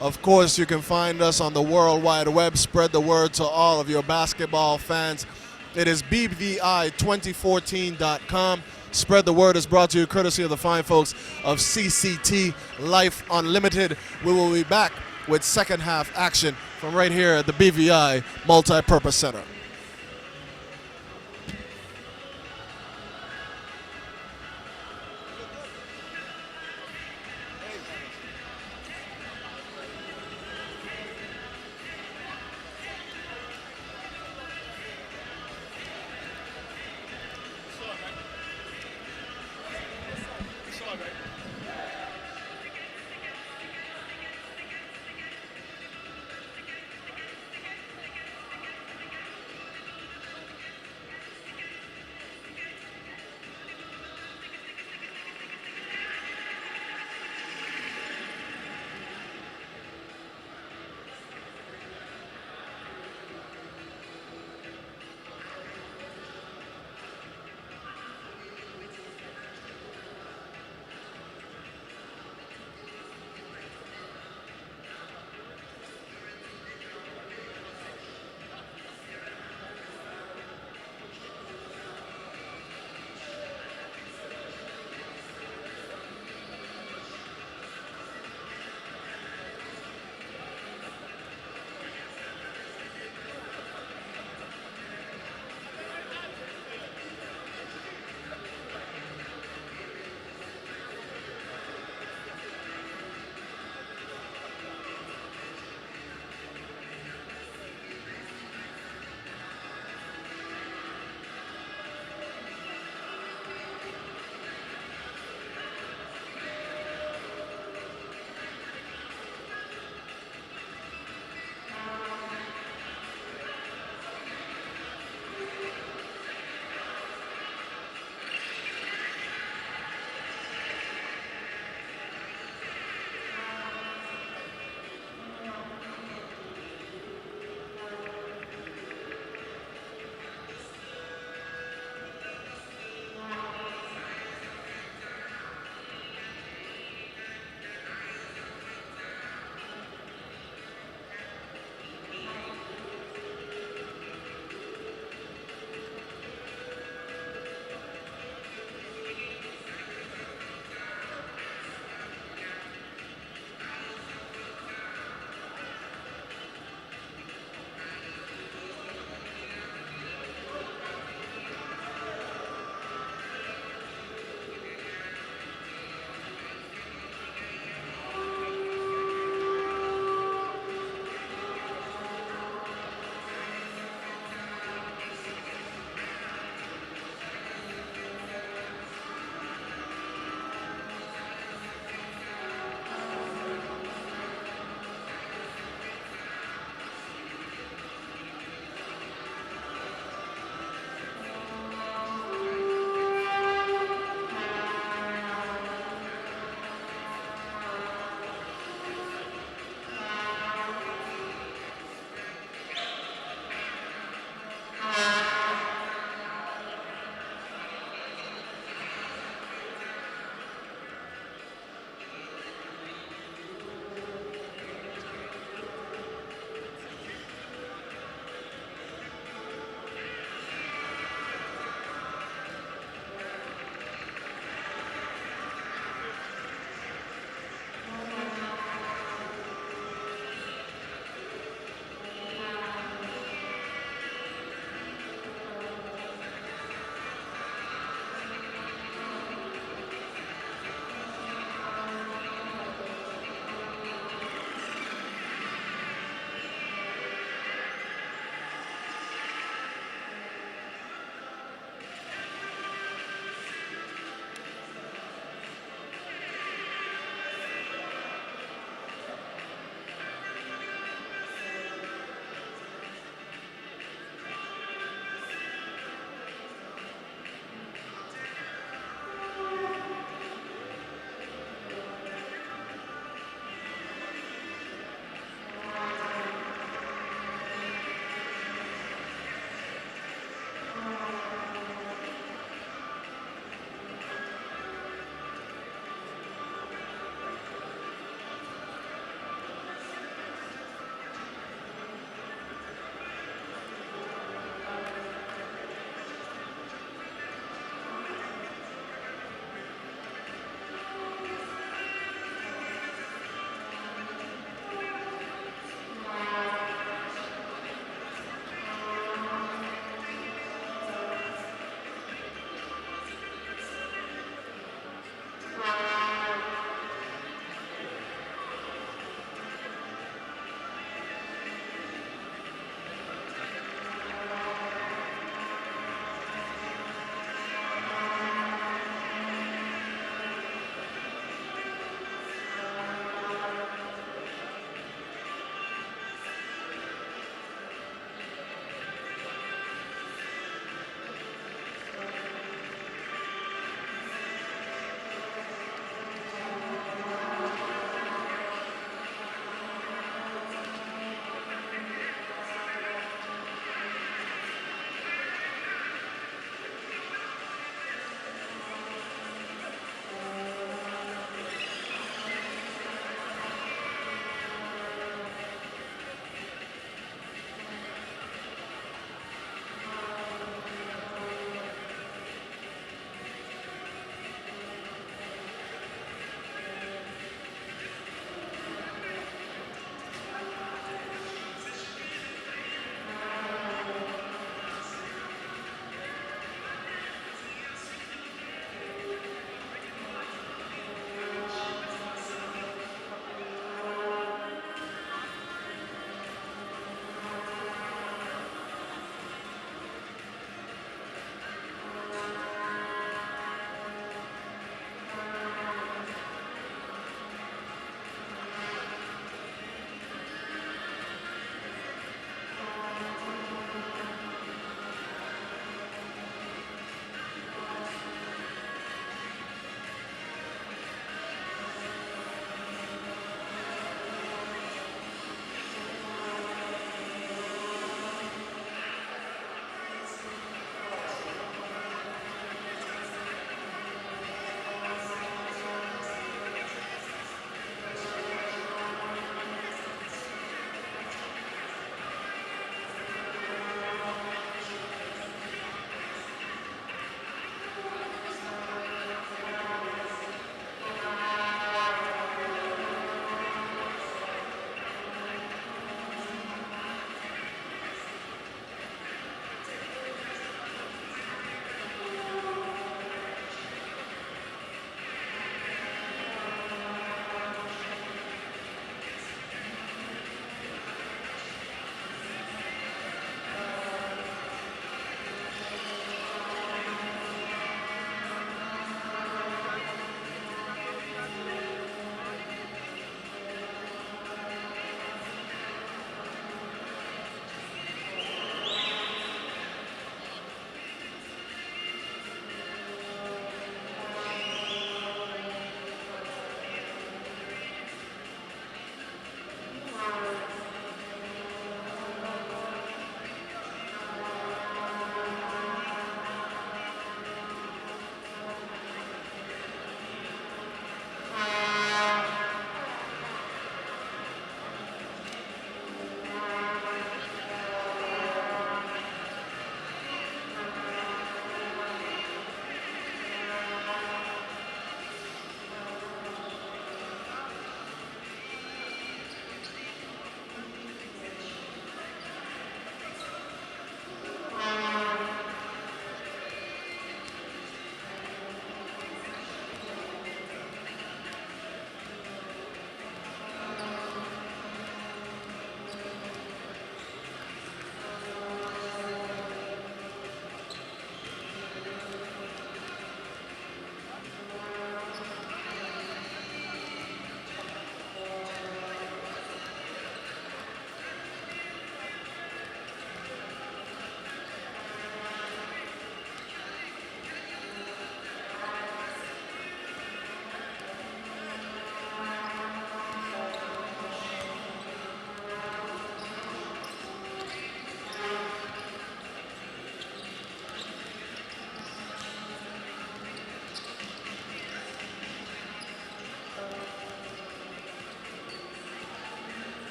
Of course, you can find us on the World Wide Web. Spread the word to all of your basketball fans. It is BVI2014.com. Spread the word is brought to you courtesy of the fine folks of CCT Life Unlimited. We will be back with second half action from right here at the BVI Multi-Purpose Center.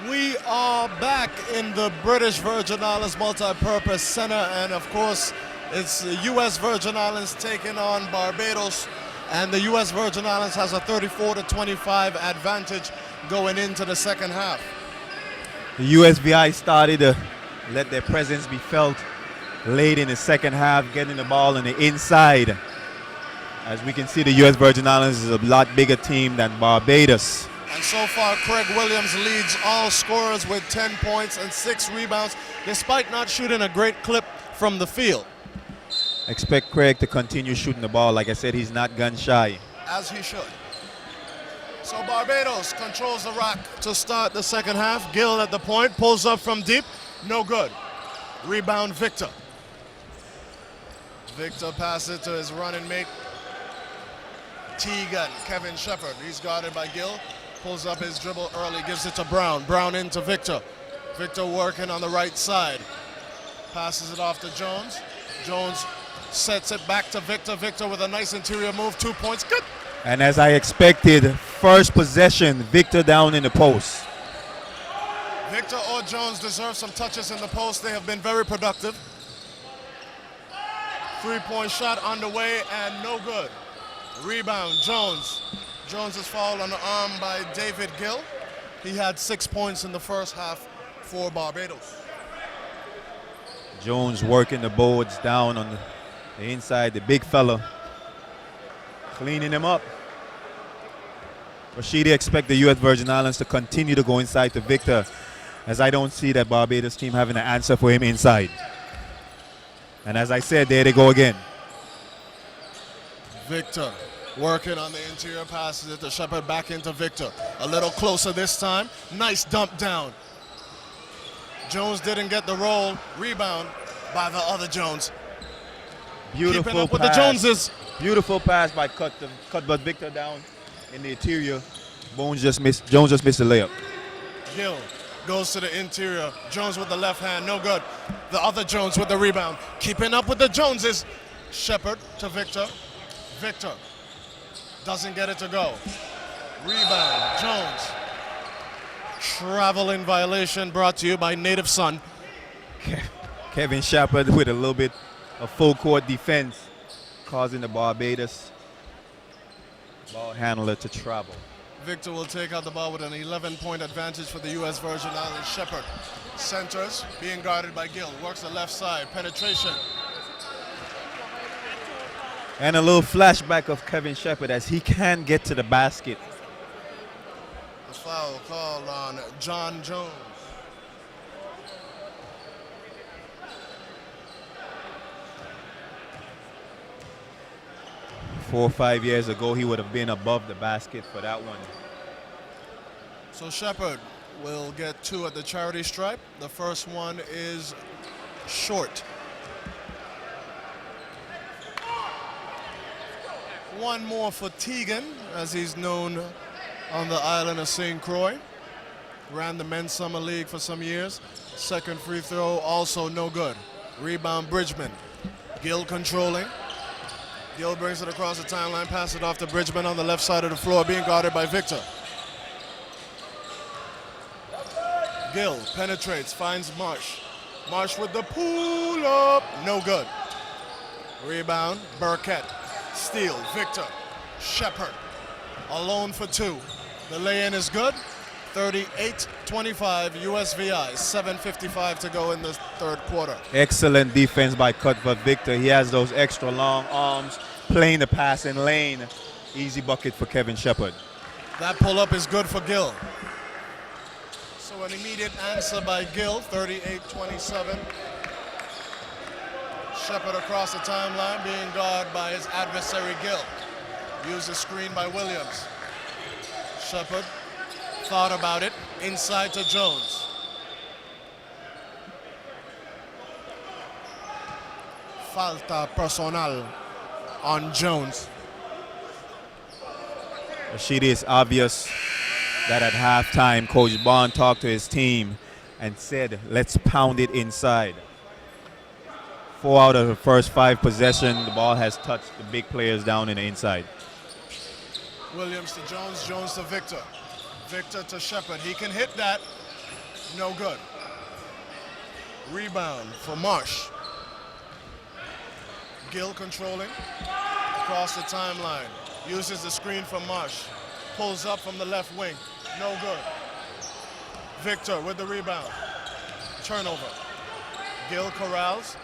We are back in the British Virgin Islands Multi-Purpose Center, and of course, it's the U.S. Virgin Islands taking on Barbados, and the U.S. Virgin Islands has a 34-25 advantage going into the second half. The USVI started to let their presence be felt late in the second half, getting the ball on the inside. As we can see, the U.S. Virgin Islands is a lot bigger team than Barbados. And so far, Craig Williams leads all scorers with 10 points and 6 rebounds, despite not shooting a great clip from the field. Expect Craig to continue shooting the ball. Like I said, he's not gun shy. As he should. So Barbados controls the rock to start the second half. Gill at the point, pulls up from deep, no good. Rebound, Victor. Victor passes it to his running mate, Teagan, Kevin Shepard. He's guarded by Gill. Pulls up his dribble early, gives it to Brown. Brown into Victor. Victor working on the right side. Passes it off to Jones. Jones sets it back to Victor. Victor with a nice interior move, 2 points, good. And as I expected, first possession, Victor down in the post. Victor or Jones deserve some touches in the post. They have been very productive. 3-point shot underway and no good. Rebound, Jones. Jones is fouled on the arm by David Gill. He had 6 points in the first half for Barbados. Jones working the boards down on the inside, the big fella, cleaning him up. Rashidi expect the U.S. Virgin Islands to continue to go inside to Victor, as I don't see that Barbados team having an answer for him inside. And as I said, there they go again. Victor working on the interior, passes it to Shepard, back into Victor. A little closer this time. Nice dump down. Jones didn't get the roll. Rebound by the other Jones. Beautiful Keeping up pass. with the Joneses. Beautiful pass by cut but Victor down in the interior. Jones just missed the layup. Gill goes to the interior. Jones with the left hand, no good. The other Jones with the rebound. Keeping up with the Joneses. Shepard to Victor. Victor doesn't get it to go. Rebound, Jones. Traveling violation brought to you by Native Son. Kevin Shepard with a little bit of full court defense, causing the Barbados ball handler to travel. Victor will take out the ball with an 11-point advantage for the U.S. Virgin Islands. Shepard centers, being guarded by Gill. Works the left side, penetration. And a little flashback of Kevin Shepard as he can get to the basket. A foul called on John Jones. 4 or 5 years ago, he would have been above the basket for that one. So Shepard will get 2 at the charity stripe. The first one is short. One more for Teagan, as he's known on the island of St. Croix. Ran the men's summer league for some years. Second free throw, also no good. Rebound, Bridgman. Gill controlling. Gill brings it across the timeline, pass it off to Bridgman on the left side of the floor, being guarded by Victor. Gill penetrates, finds Marsh. Marsh with the pull up, no good. Rebound, Burkett. Steal, Victor. Shepard alone for 2. The lay-in is good. 38-25 USVI, 7:55 to go in the third quarter. Excellent defense by Cuthbert Victor. He has those extra long arms, playing the passing lane. Easy bucket for Kevin Shepard. That pull-up is good for Gill. So an immediate answer by Gill, 38-27. Shepard across the timeline, being guarded by his adversary Gill. Used a screen by Williams. Shepard thought about it, inside to Jones. Falta personal on Jones. Rashidi, it's obvious that at halftime, Coach Bond talked to his team and said, let's pound it inside. 4 out of the first 5 possessions, the ball has touched the big players down in the inside. Williams to Jones, Jones to Victor. Victor to Shepard. He can hit that. No good. Rebound for Marsh. Gill controlling. Across the timeline. Uses the screen from Marsh. Pulls up from the left wing. No good. Victor with the rebound. Turnover. Gill corrals.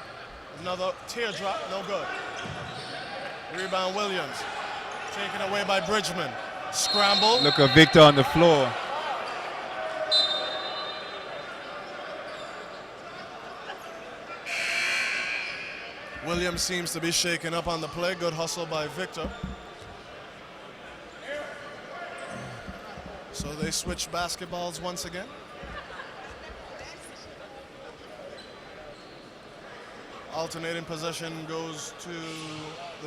Another teardrop. No good. Rebound Williams. Taken away by Bridgman. Scramble. Look at Victor on the floor. Williams seems to be shaken up on the play. Good hustle by Victor. So they switch basketballs once again. Alternating possession goes to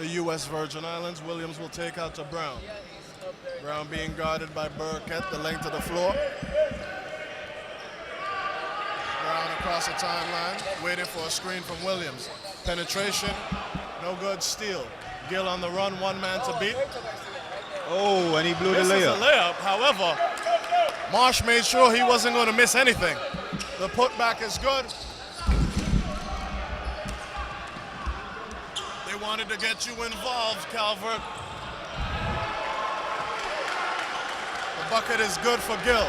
the U.S. Virgin Islands. Williams will take out to Brown. Brown being guarded by Burkett, the length of the floor. Brown across the timeline, waiting for a screen from Williams. Penetration, no good, steal. Gill on the run, one man to beat. Oh, and he blew the This is a layup. layup, however, Marsh made sure he wasn't going to miss anything. The putback is good. They wanted to get you involved, Calvert. The bucket is good for Gill.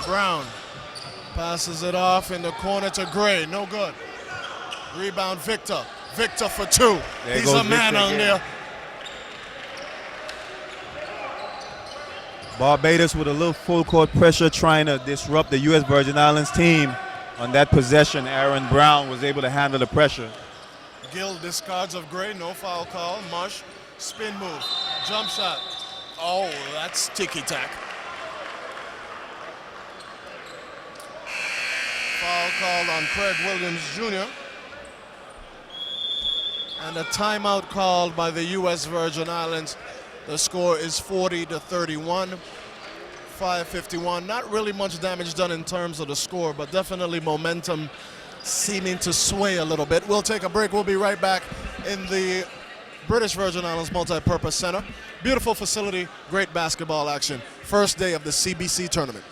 Brown passes it off in the corner to Gray, no good. Rebound Victor. Victor for 2. There He's goes a man Victor on again. there. Barbados with a little full court pressure trying to disrupt the U.S. Virgin Islands team. On that possession, Aaron Brown was able to handle the pressure. Gill discards of Gray, no foul call. Marsh, spin move, jump shot. Oh, that's ticky-tack. Foul called on Craig Williams Jr. And a timeout called by the U.S. Virgin Islands. The score is 40-31. 5:51. Not really much damage done in terms of the score, but definitely momentum seeming to sway a little bit. We'll take a break. We'll be right back in the British Virgin Islands Multipurpose Center. Beautiful facility, great basketball action. First day of the CBC tournament.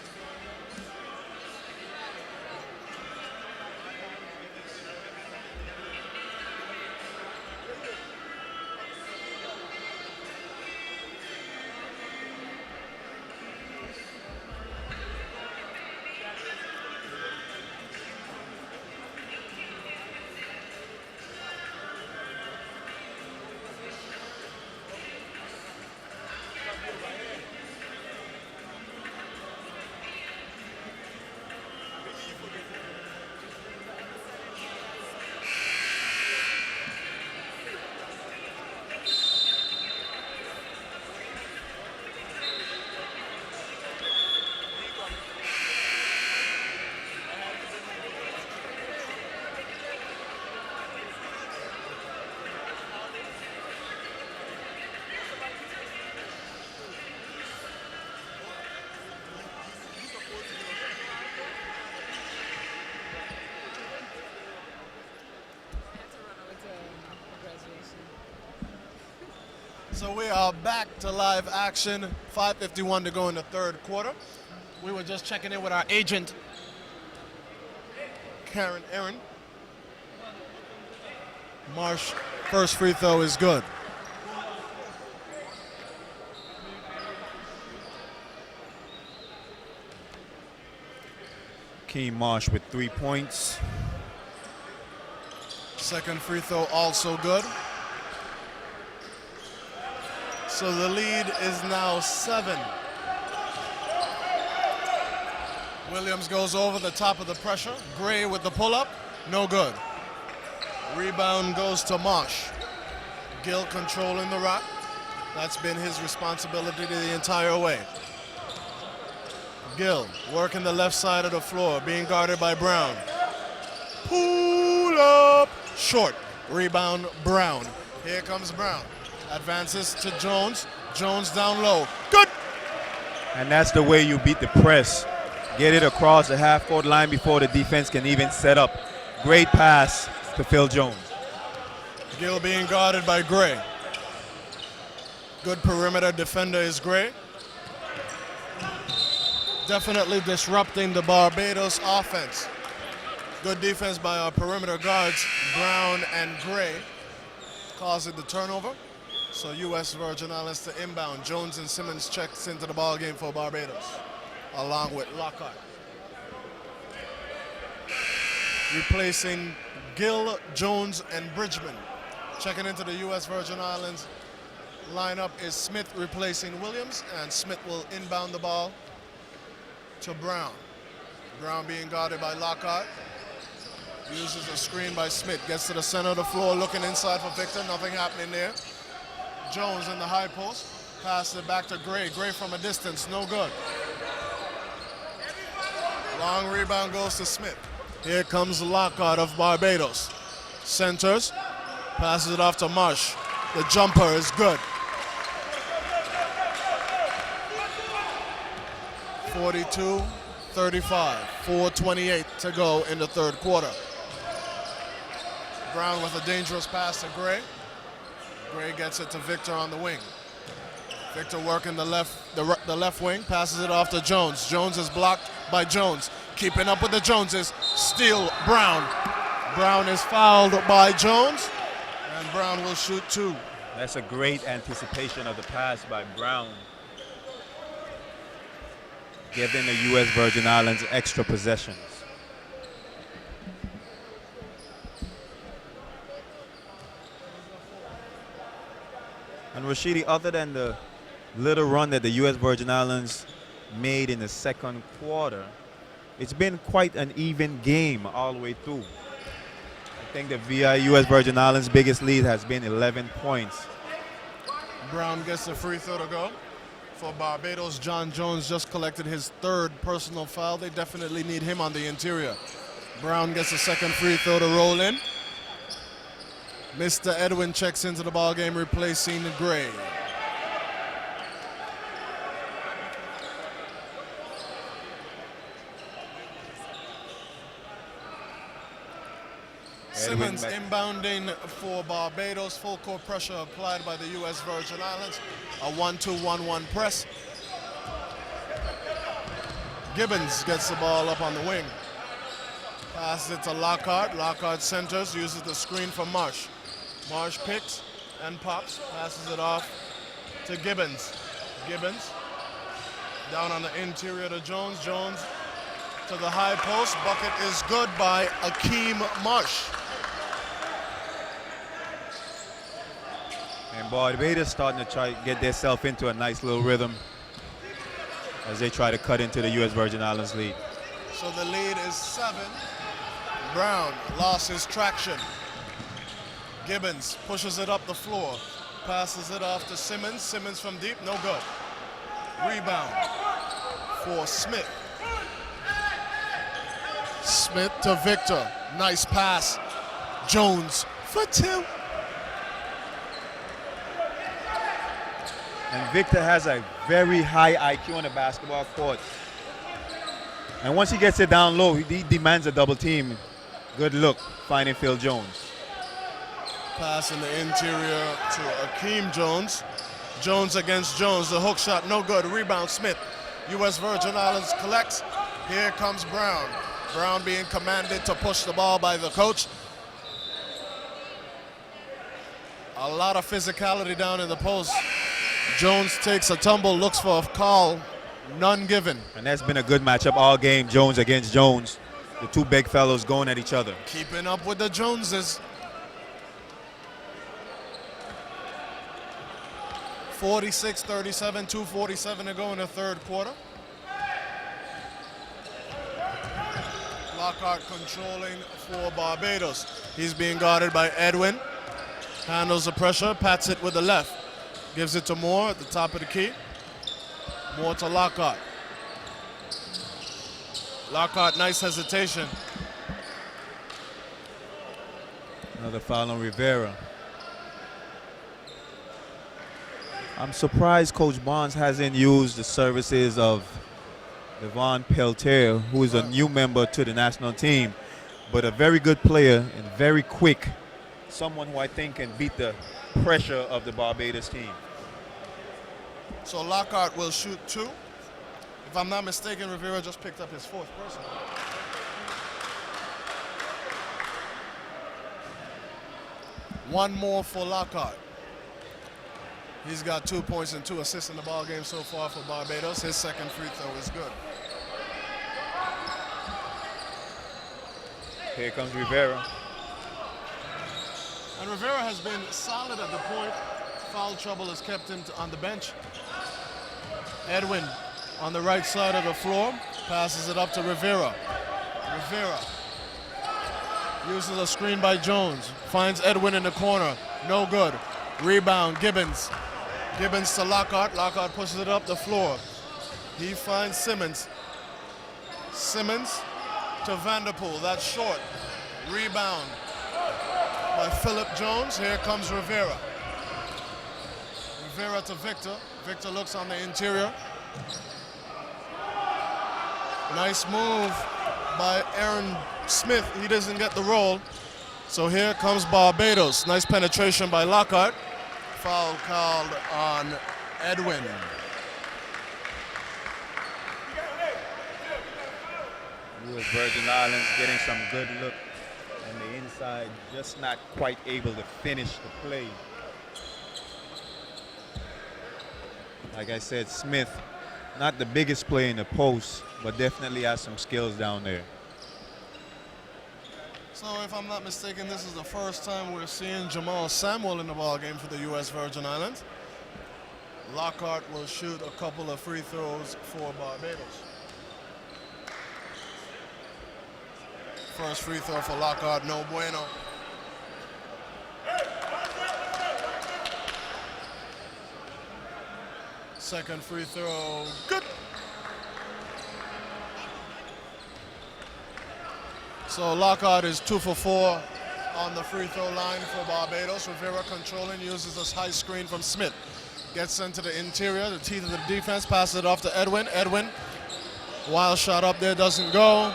So we are back to live action. 5:51 to go in the third quarter. We were just checking in with our agent, Karen Aaron. Marsh, first free throw is good. Keem Marsh with 3 points. Second free throw also good. So the lead is now 7. Williams goes over the top of the pressure. Gray with the pull-up, no good. Rebound goes to Marsh. Gill controlling the rock. That's been his responsibility the entire way. Gill working the left side of the floor, being guarded by Brown. Pull up, short. Rebound, Brown. Here comes Brown. Advances to Jones. Jones down low. Good! And that's the way you beat the press. Get it across the half-court line before the defense can even set up. Great pass to Phil Jones. Gill being guarded by Gray. Good perimeter defender is Gray. Definitely disrupting the Barbados offense. Good defense by our perimeter guards, Brown and Gray, causing the turnover. So U.S. Virgin Islands to inbound. Jones and Simmons checks into the ball game for Barbados, along with Lockhart. Replacing Gill, Jones, and Bridgman. Checking into the U.S. Virgin Islands lineup is Smith replacing Williams, and Smith will inbound the ball to Brown. Brown being guarded by Lockhart. Uses a screen by Smith. Gets to the center of the floor, looking inside for Victor. Nothing happening there. Jones in the high post. Passes it back to Gray. Gray from a distance, no good. Long rebound goes to Smith. Here comes Lockhart of Barbados. Centers. Passes it off to Marsh. The jumper is good. 42-35, 4:28 to go in the third quarter. Brown with a dangerous pass to Gray. Gray gets it to Victor on the wing. Victor working the left wing, passes it off to Jones. Jones is blocked by Jones. Keeping up with the Joneses. Steal Brown. Brown is fouled by Jones, and Brown will shoot 2. That's a great anticipation of the pass by Brown, giving the U.S. Virgin Islands extra possessions. And Rashidi, other than the little run that the U.S. Virgin Islands made in the second quarter, it's been quite an even game all the way through. I think the U.S. Virgin Islands' biggest lead has been 11 points. Brown gets the free throw to go. For Barbados, John Jones just collected his 3rd personal foul. They definitely need him on the interior. Brown gets a second free throw to roll in. Mr. Edwin checks into the ball game, replacing Gray. Simmons inbounding for Barbados. Full court pressure applied by the U.S. Virgin Islands. A 1-2-1-1 press. Gibbons gets the ball up on the wing. Passes it to Lockhart. Lockhart centers, uses the screen for Marsh. Marsh picks and pops. Passes it off to Gibbons. Gibbons down on the interior to Jones. Jones to the high post. Bucket is good by Akeem Marsh. And Barbados starting to try to get themselves into a nice little rhythm as they try to cut into the U.S. Virgin Islands lead. So the lead is 7. Brown lost his traction. Gibbons pushes it up the floor. Passes it off to Simmons. Simmons from deep, no good. Rebound for Smith. Smith to Victor. Nice pass. Jones for 2. And Victor has a very high IQ on the basketball court. And once he gets it down low, he demands a double team. Good look, finding Phil Jones. Pass in the interior to Akeem Jones. Jones against Jones. The hook shot, no good. Rebound, Smith. U.S. Virgin Islands collects. Here comes Brown. Brown being commanded to push the ball by the coach. A lot of physicality down in the post. Jones takes a tumble, looks for a call. None given. And that's been a good matchup all game, Jones against Jones. The two big fellows going at each other. Keeping up with the Joneses. 46-37, 2:47 to go in the third quarter. Lockhart controlling for Barbados. He's being guarded by Edwin. Handles the pressure, pats it with the left. Gives it to Moore at the top of the key. Moore to Lockhart. Lockhart, nice hesitation. Another foul on Rivera. I'm surprised Coach Barnes hasn't used the services of Devon Peltier, who is a new member to the national team, but a very good player and very quick. Someone who I think can beat the pressure of the Barbados team. So Lockhart will shoot 2. If I'm not mistaken, Rivera just picked up his 4th personal. One more for Lockhart. He's got 2 points and 2 assists in the ball game so far for Barbados. His second free throw is good. Here comes Rivera. And Rivera has been solid at the point. Foul trouble has kept him on the bench. Edwin on the right side of the floor, passes it up to Rivera. Rivera uses a screen by Jones, finds Edwin in the corner, no good. Rebound, Gibbons. Gibbons to Lockhart. Lockhart pushes it up the floor. He finds Simmons. Simmons to Vanderpool. That's short. Rebound by Philip Jones. Here comes Rivera. Rivera to Victor. Victor looks on the interior. Nice move by Aaron Smith. He doesn't get the roll. So here comes Barbados. Nice penetration by Lockhart. Foul called on Edwin. U.S. Virgin Islands getting some good look on the inside, just not quite able to finish the play. Like I said, Smith, not the biggest player in the post, but definitely has some skills down there. So if I'm not mistaken, this is the first time we're seeing Jamal Samuel in the ballgame for the U.S. Virgin Islands. Lockhart will shoot a couple of free throws for Barbados. First free throw for Lockhart, no bueno. Second free throw, good. So Lockhart is 2 for 4 on the free throw line for Barbados. Rivera controlling, uses a high screen from Smith. Gets into the interior, the teeth of the defense, passes it off to Edwin. Edwin, wild shot up there, doesn't go.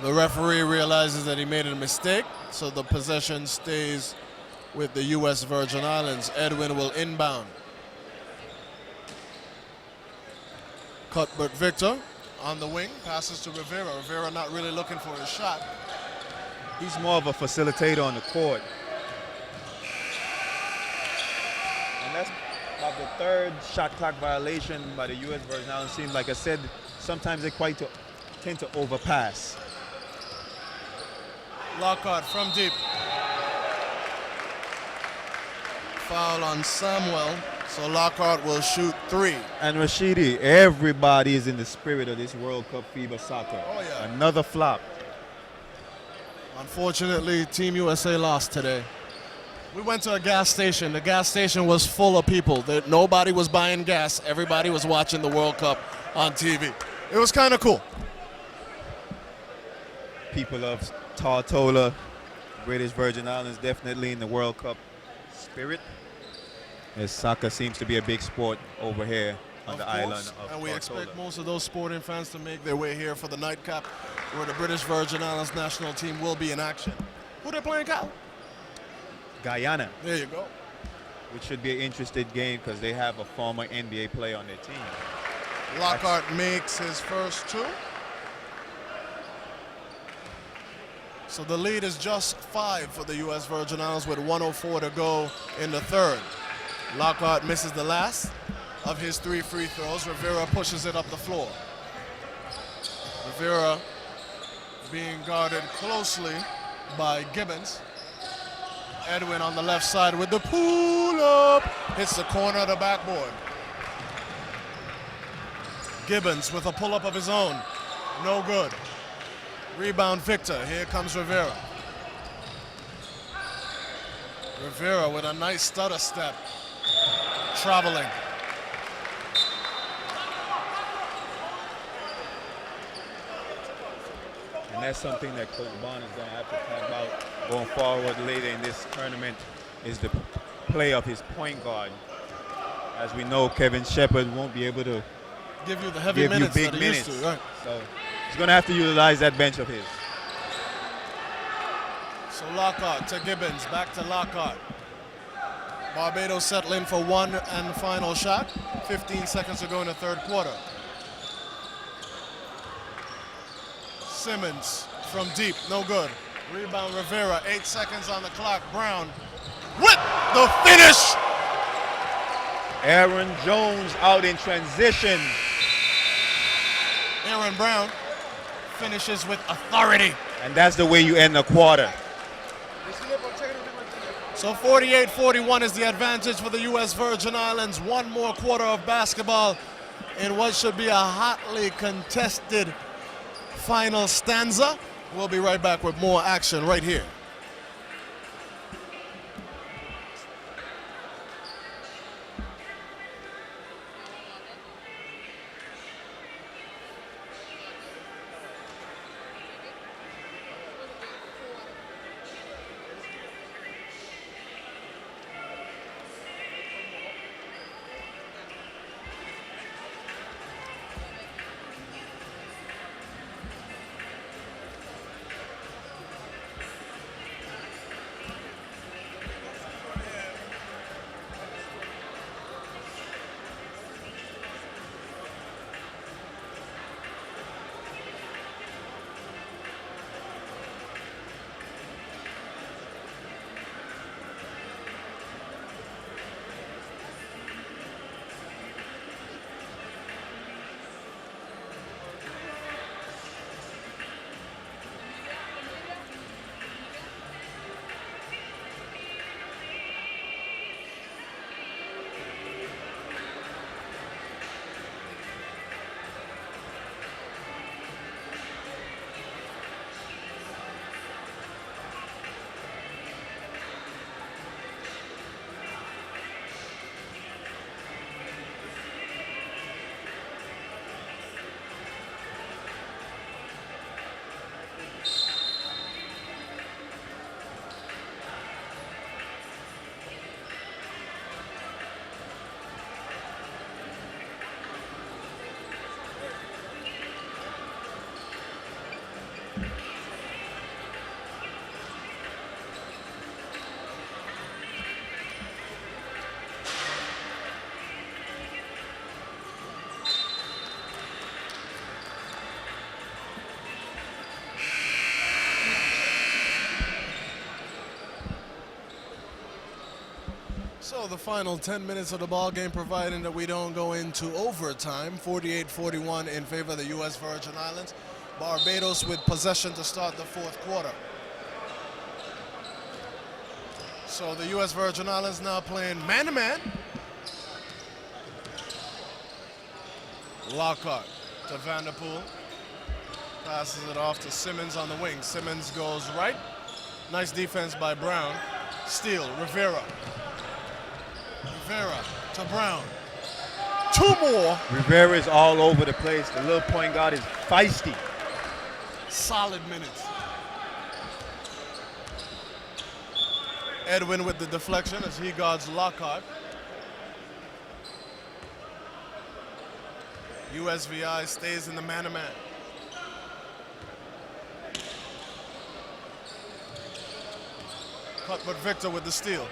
The referee realizes that he made a mistake, so the possession stays with the U.S. Virgin Islands. Edwin will inbound. Cuthbert Victor on the wing, passes to Rivera. Rivera not really looking for his shot. He's more of a facilitator on the court. And that's about the third shot clock violation by the U.S. Virgin Islands team. Like I said, sometimes they tend to overpass. Lockhart from deep. Foul on Samuel, so Lockhart will shoot 3. And Rashidi, everybody is in the spirit of this World Cup FIBA soccer. Oh, yeah. Another flop. Unfortunately, Team USA lost today. We went to a gas station. The gas station was full of people. Nobody was buying gas. Everybody was watching the World Cup on TV. It was kind of cool. People of Tortola, British Virgin Islands, definitely in the World Cup spirit. As soccer seems to be a big sport over here on the island of And we Tortola. expect most of those sporting fans to make their way here for the nightcap, where the British Virgin Islands national team will be in action. Who they playing, Cal? Guyana, There you go. which should be an interesting game because they have a former NBA player on their team. Lockhart makes his first two. So the lead is just 5 for the U.S. Virgin Islands with 1:04 to go in the third. Lockhart misses the last of his 3 free throws. Rivera pushes it up the floor. Rivera being guarded closely by Gibbons. Edwin on the left side with the pull-up. Hits the corner of the backboard. Gibbons with a pull-up of his own. No good. Rebound Victor. Here comes Rivera. Rivera with a nice stutter step. Traveling. And that's something that Coach Bond is going to have to talk about going forward later in this tournament is the play of his point guard. As we know, Kevin Shepard won't be able to Give you the heavy give you minutes big that he minutes. used to, right? So he's going to have to utilize that bench of his. So Lockhart to Gibbons, back to Lockhart. Barbados settling for one and final shot. 15 seconds to go in the third quarter. Simmons from deep, no good. Rebound Rivera, 8 seconds on the clock. Brown with the finish. Aaron Jones out in transition. Aaron Brown finishes with authority. And that's the way you end the quarter. So 48-41 is the advantage for the U.S. Virgin Islands. One more quarter of basketball in what should be a hotly contested final stanza. We'll be right back with more action right here. So the final 10 minutes of the ball game, providing that we don't go into overtime. 48-41 in favor of the U.S. Virgin Islands. Barbados with possession to start the fourth quarter. So the U.S. Virgin Islands now playing man-to-man. Lockhart to Vanderpool. Passes it off to Simmons on the wing. Simmons goes right. Nice defense by Brown. Steal, Rivera. Rivera to Brown. Two more. Rivera is all over the place. The little point guard is feisty. Solid minutes. Edwin with the deflection as he guards Lockhart. USVI stays in the man-to-man. Cuthbert Victor with the steal.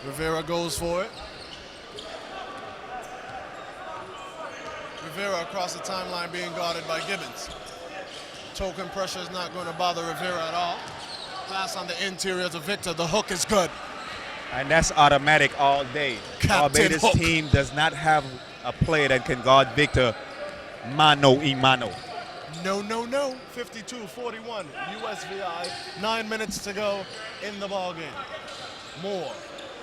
Rivera goes for it. Rivera across the timeline being guarded by Gibbons. Token pressure is not going to bother Rivera at all. Pass on the interior to Victor. The hook is good. And that's automatic all day. Captain Barbados Hook. team does not have a player that can guard Victor mano a mano. No, no, no. 52-41. USVI. 9 minutes to go in the ballgame. Moore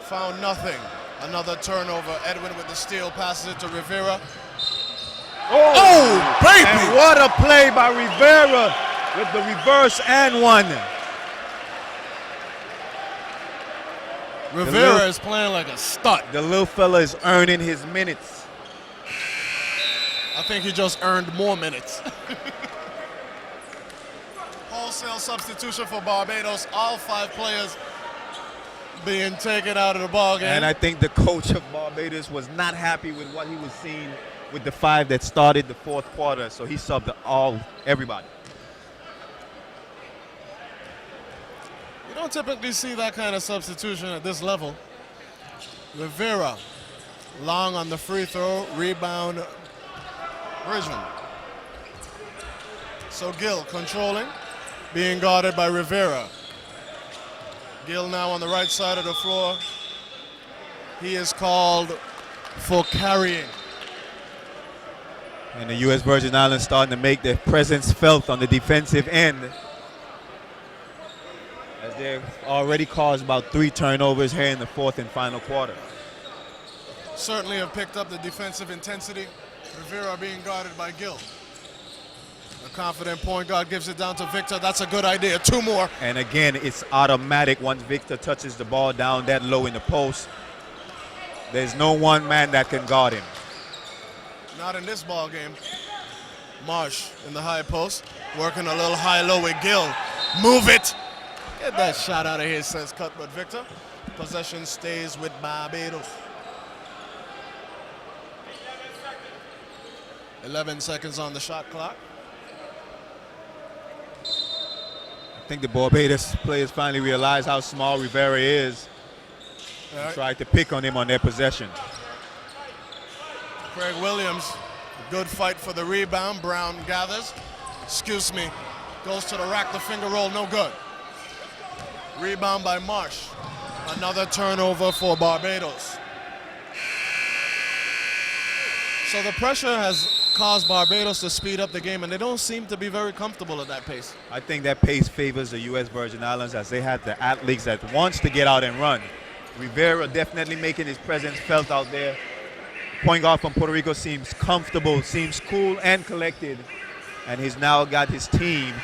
found nothing. Another turnover. Edwin with the steal, passes it to Rivera. Oh, baby! And what a play by Rivera with the reverse and one. Rivera is playing like a stud. The little fella is earning his minutes. I think he just earned more minutes. Wholesale substitution for Barbados. All 5 players being taken out of the ballgame. And I think the coach of Barbados was not happy with what he was seeing with the 5 that started the 4th quarter, so he subbed everybody. You don't typically see that kind of substitution at this level. Rivera, long on the free throw, rebound, Bridgman. So Gill controlling, being guarded by Rivera. Gill now on the right side of the floor. He is called for carrying. And the U.S. Virgin Islands starting to make their presence felt on the defensive end, as they've already caused about 3 turnovers here in the 4th and final quarter. Certainly have picked up the defensive intensity. Rivera being guarded by Gill. A confident point guard gives it down to Victor. That's a good idea. 2 more. And again, it's automatic once Victor touches the ball down that low in the post. There's no one man that can guard him. Not in this ball game. Marsh in the high post, working a little high-low with Gill. Move it. Get that shot out of here, says Cuthbert Victor. Possession stays with Barbados. 11 seconds on the shot clock. I think the Barbados players finally realize how small Rivera is. Right. Tried to pick on him on their possession. Craig Williams, good fight for the rebound. Brown gathers. Excuse me. Goes to the rack, the finger roll, no good. Rebound by Marsh. Another turnover for Barbados. So the pressure has caused Barbados to speed up the game, and they don't seem to be very comfortable at that pace. I think that pace favors the U.S. Virgin Islands, as they had the athletes that wants to get out and run. Rivera definitely making his presence felt out there. Point guard from Puerto Rico seems comfortable, seems cool and collected, and he's now got his team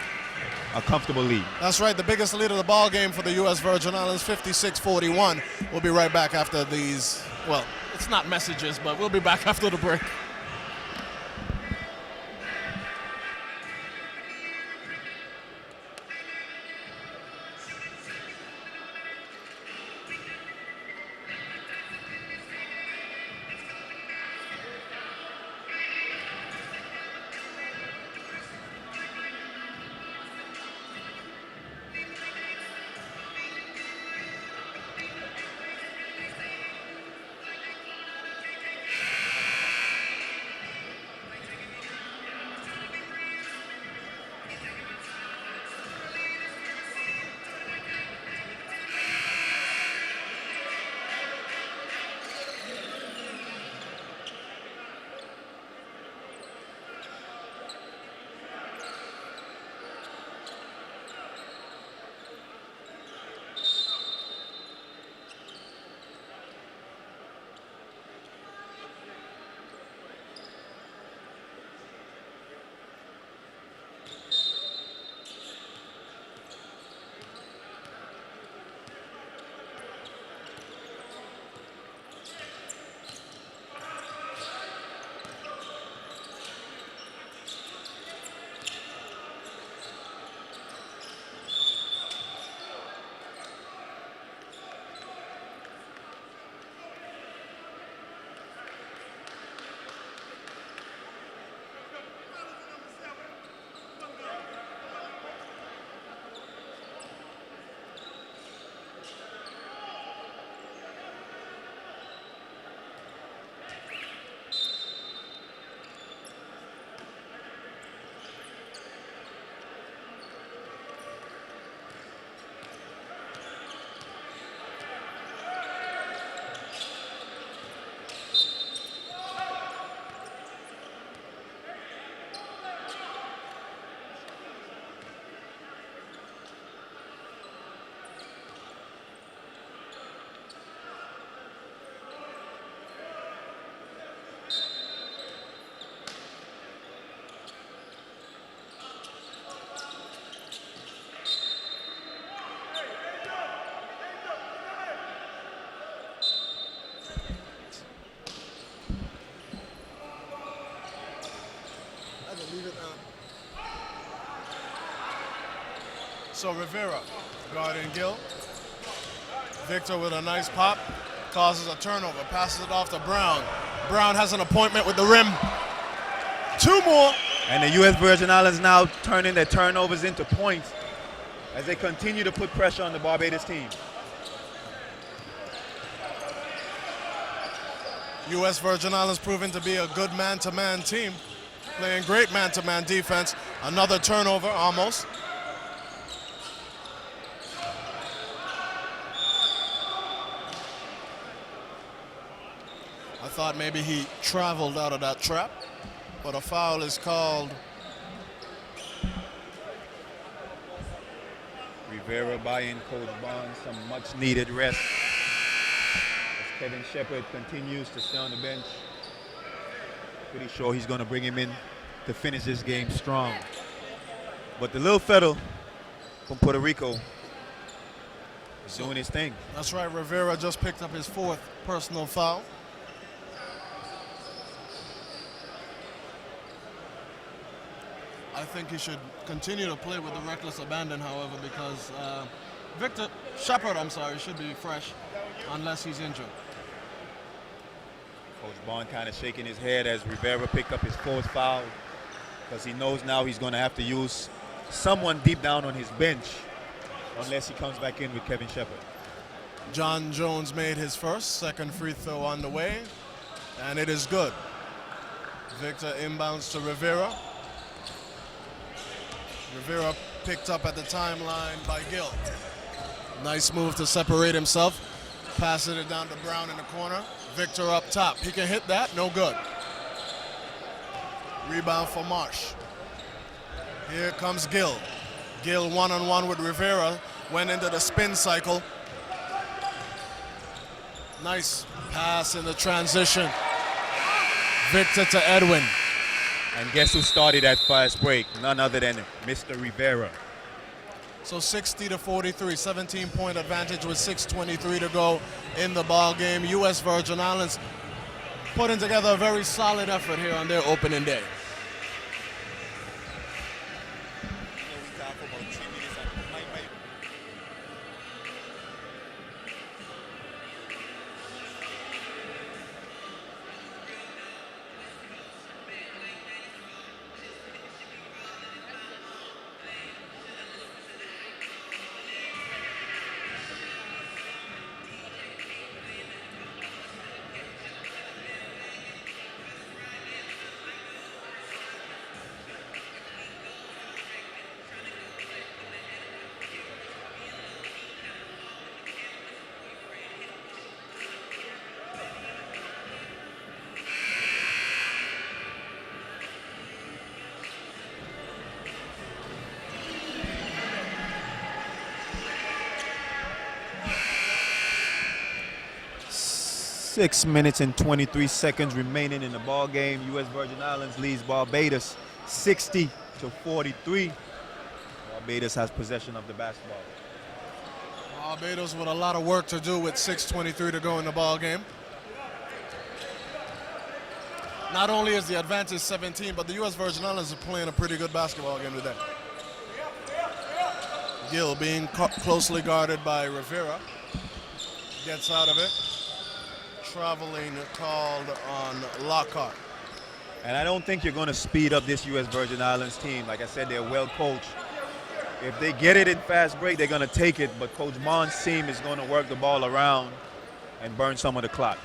a comfortable lead. That's right, the biggest lead of the ball game for the U.S. Virgin Islands, 56-41. We'll be right back after these, well, it's not messages, but we'll be back after the break. So Rivera guarding Gill. Victor with a nice pop, causes a turnover, passes it off to Brown. Brown has an appointment with the rim. Two more. And the U.S. Virgin Islands now turning their turnovers into points as they continue to put pressure on the Barbados team. U.S. Virgin Islands proving to be a good man-to-man team, playing great man-to-man defense. Another turnover almost. I thought maybe he traveled out of that trap, but a foul is called. Rivera buying Coach Barnes some much needed rest as Kevin Shepherd continues to stay on the bench. Pretty sure he's going to bring him in to finish this game strong. But the little fella from Puerto Rico is doing his thing. That's right, Rivera just picked up his 4th personal foul. I think he should continue to play with a reckless abandon, however, because Victor Shepherd, should be fresh unless he's injured. Coach Bond kind of shaking his head as Rivera picked up his 4th foul because he knows now he's going to have to use someone deep down on his bench unless he comes back in with Kevin Shepherd. John Jones made his second free throw on the way, and it is good. Victor inbounds to Rivera. Rivera picked up at the timeline by Gill. Nice move to separate himself. Passing it down to Brown in the corner. Victor up top. He can hit that. No good. Rebound for Marsh. Here comes Gill. Gill one-on-one with Rivera. Went into the spin cycle. Nice pass in the transition. Victor to Edwin. And guess who started that fast break? None other than Mr. Rivera. So 60-43, 17-point advantage with 6:23 to go in the ball game. U.S. Virgin Islands putting together a very solid effort here on their opening day. 6 minutes and 23 seconds remaining in the ball game. U.S. Virgin Islands leads Barbados 60-43. Barbados has possession of the basketball. Barbados with a lot of work to do with 6:23 to go in the ball game. Not only is the advantage 17, but the U.S. Virgin Islands are playing a pretty good basketball game today. Gill being closely guarded by Rivera. Gets out of it. Traveling called on Lockhart. And I don't think you're going to speed up this U.S. Virgin Islands team. Like I said, they're well coached. If they get it in fast break, they're going to take it. But Coach Bond's team is going to work the ball around and burn some of the clock.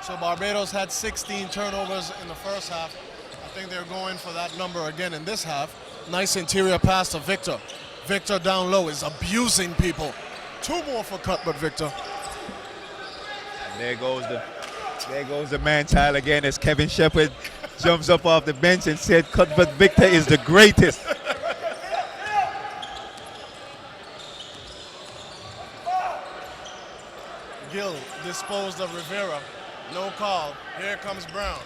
So Barbados had 16 turnovers in the first half. I think they're going for that number again in this half. Nice interior pass to Victor. Victor down low is abusing people. 2 more for Cuthbert Victor. There goes the man-child again as Kevin Shepherd jumps up off the bench and said Cuthbert Victor is the greatest. Gill disposed of Rivera. No call. Here comes Brown.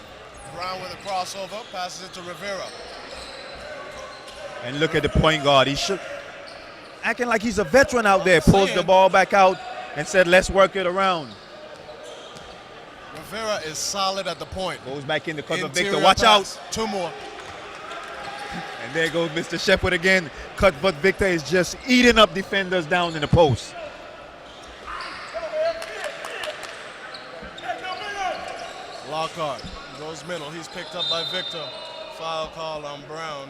Brown with a crossover, passes it to Rivera. And look at the point guard. He should acting like he's a veteran out there. Pulls the ball back out and said, let's work it around. Rivera is solid at the point. Goes back into Cuthbert Victor. Watch out. 2 more. And there goes Mr. Shepard again. Cuthbert Victor is just eating up defenders down in the post. Lockhart goes middle. He's picked up by Victor. Foul call on Brown,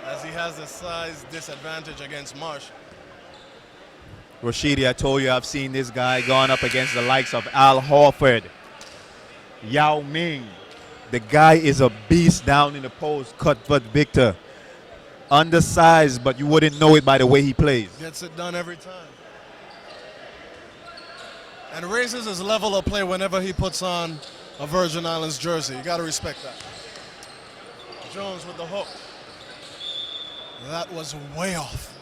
as he has a size disadvantage against Marsh. Rashidi, I told you I've seen this guy going up against the likes of Al Horford, Yao Ming. The guy is a beast down in the post. Cuthbert Victor, undersized, but you wouldn't know it by the way he plays. Gets it done every time. And raises his level of play whenever he puts on a Virgin Islands jersey. You got to respect that. Jones with the hook. That was way off.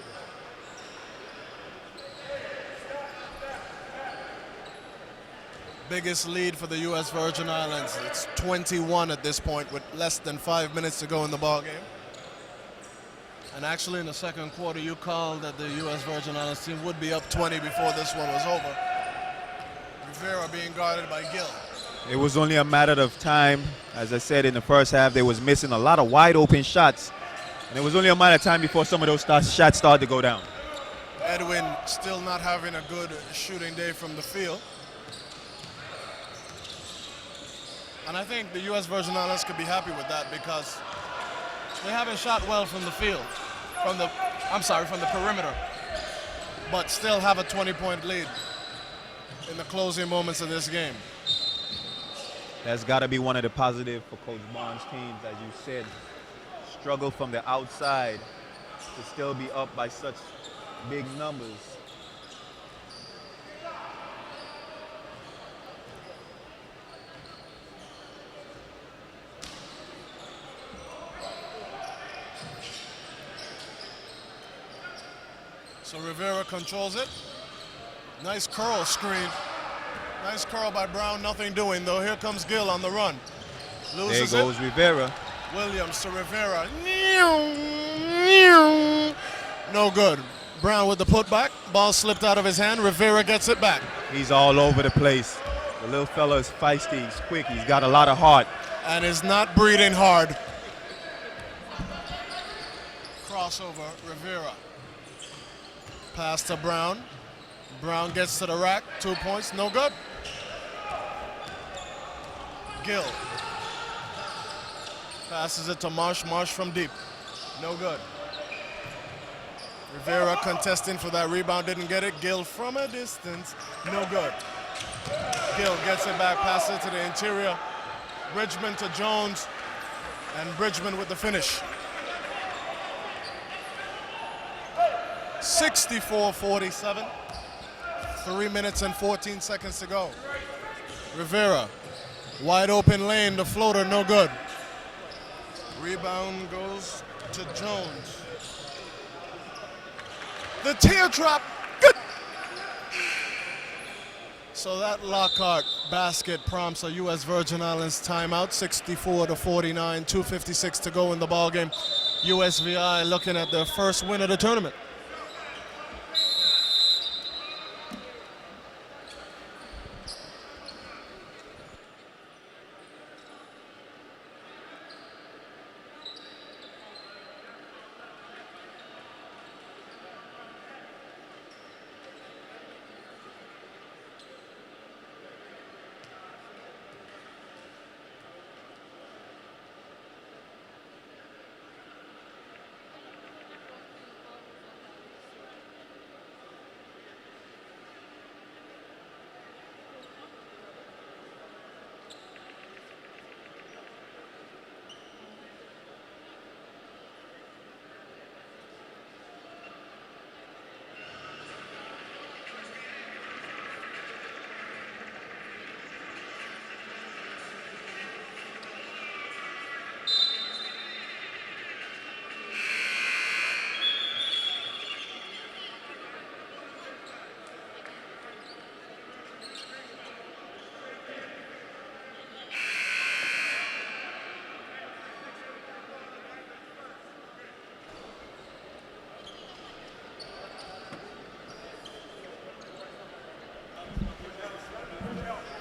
Biggest lead for the U.S. Virgin Islands. It's 21 at this point with less than 5 minutes to go in the ball game. And actually in the second quarter, you called that the U.S. Virgin Islands team would be up 20 before this one was over. Rivera being guarded by Gill. It was only a matter of time. As I said, in the first half, they was missing a lot of wide open shots. And it was only a matter of time before some of those shots started to go down. Edwin still not having a good shooting day from the field. And I think the U.S. Virgin Islands could be happy with that because they haven't shot well from the field, from the perimeter, but still have a 20-point lead in the closing moments of this game. That's got to be one of the positives for Coach Barnes' teams, as you said. Struggle from the outside to still be up by such big numbers. So Rivera controls it. Nice curl screen. Nice curl by Brown, nothing doing though. Here comes Gill on the run. Loses there goes Rivera. Williams to Rivera. No good. Brown with the putback. Ball slipped out of his hand. Rivera gets it back. He's all over the place. The little fella is feisty. He's quick. He's got a lot of heart. And is not breathing hard. Crossover, Rivera. Pass to Brown. Brown gets to the rack. 2 points. No good. Gill. Passes it to Marsh. Marsh from deep. No good. Rivera contesting for that rebound. Didn't get it. Gill from a distance. No good. Gill gets it back. Passes it to the interior. Bridgman to Jones. And Bridgman with the finish. 64-47. 3 minutes and 14 seconds to go. Rivera. Wide open lane. The floater. No good. Rebound goes to Jones. The teardrop. Good. So that Lockhart basket prompts a U.S. Virgin Islands timeout. 64-49. 2:56 to go in the ball game. USVI looking at their first win of the tournament.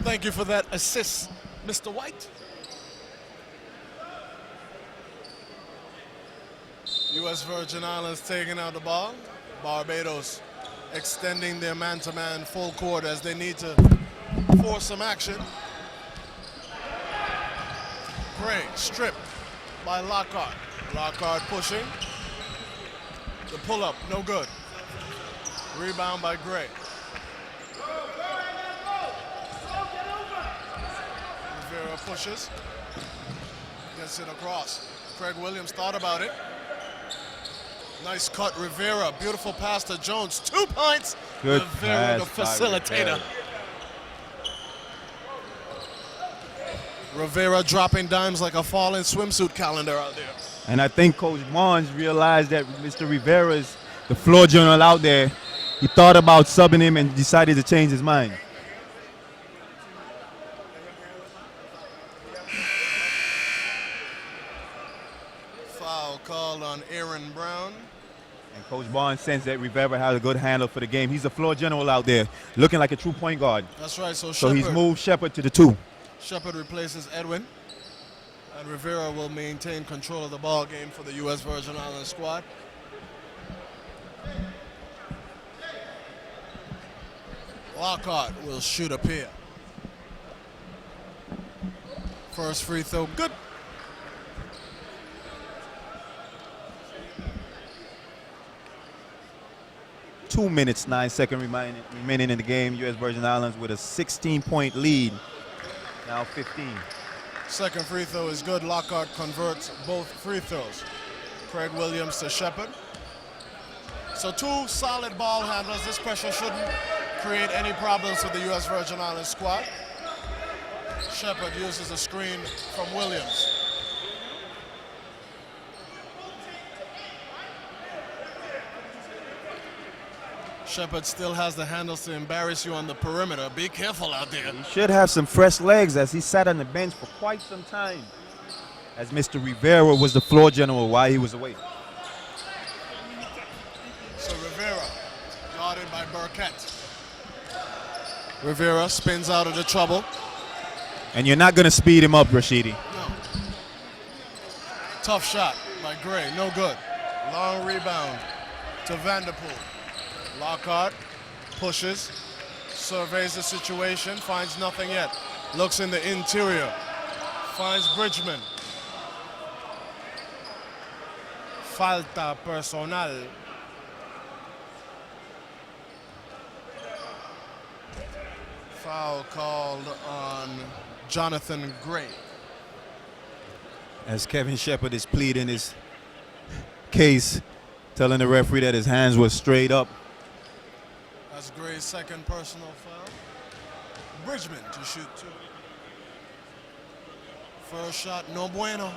Thank you for that assist, Mr. White. U.S. Virgin Islands taking out the ball. Barbados extending their man-to-man full court as they need to force some action. Gray stripped by Lockhart. Lockhart pushing. The pull-up, no good. Rebound by Gray. Rivera pushes. Gets it across. Craig Williams thought about it. Nice cut, Rivera. Beautiful pass to Jones. 2 points. Good Rivera, the pass facilitator. Rivera dropping dimes like a falling swimsuit calendar out there. And I think Coach Barnes realized that Mr. Rivera's the floor general out there. He thought about subbing him and decided to change his mind. Foul called on Aaron Brown. And Coach Barnes sensed that Rivera had a good handle for the game. He's the floor general out there, looking like a true point guard. That's right, so He's moved Shepard to the 2. Shepard replaces Edwin. And Rivera will maintain control of the ball game for the U.S. Virgin Islands squad. Lockhart will shoot a pair. First free throw, good. Two minutes, 9 seconds remaining in the game. U.S. Virgin Islands with a 16-point lead. Now 15. Second free throw is good. Lockhart converts both free throws. Craig Williams to Shepard. So 2 solid ball handlers. This pressure shouldn't create any problems for the U.S. Virgin Islands squad. Shepard uses a screen from Williams. Shepard still has the handles to embarrass you on the perimeter. Be careful out there. He should have some fresh legs as he sat on the bench for quite some time, as Mr. Rivera was the floor general while he was away. So Rivera, guarded by Burkett. Rivera spins out of the trouble. And you're not going to speed him up, Rashidi. No. Tough shot by Gray, no good. Long rebound to Vanderpool. Lockhart pushes, surveys the situation, finds nothing yet. Looks in the interior, finds Bridgman. Falta personal. Foul called on Jonathan Gray. As Kevin Shepard is pleading his case, telling the referee that his hands were straight up. That's Gray's second personal foul. Bridgman to shoot 2. First shot, no bueno.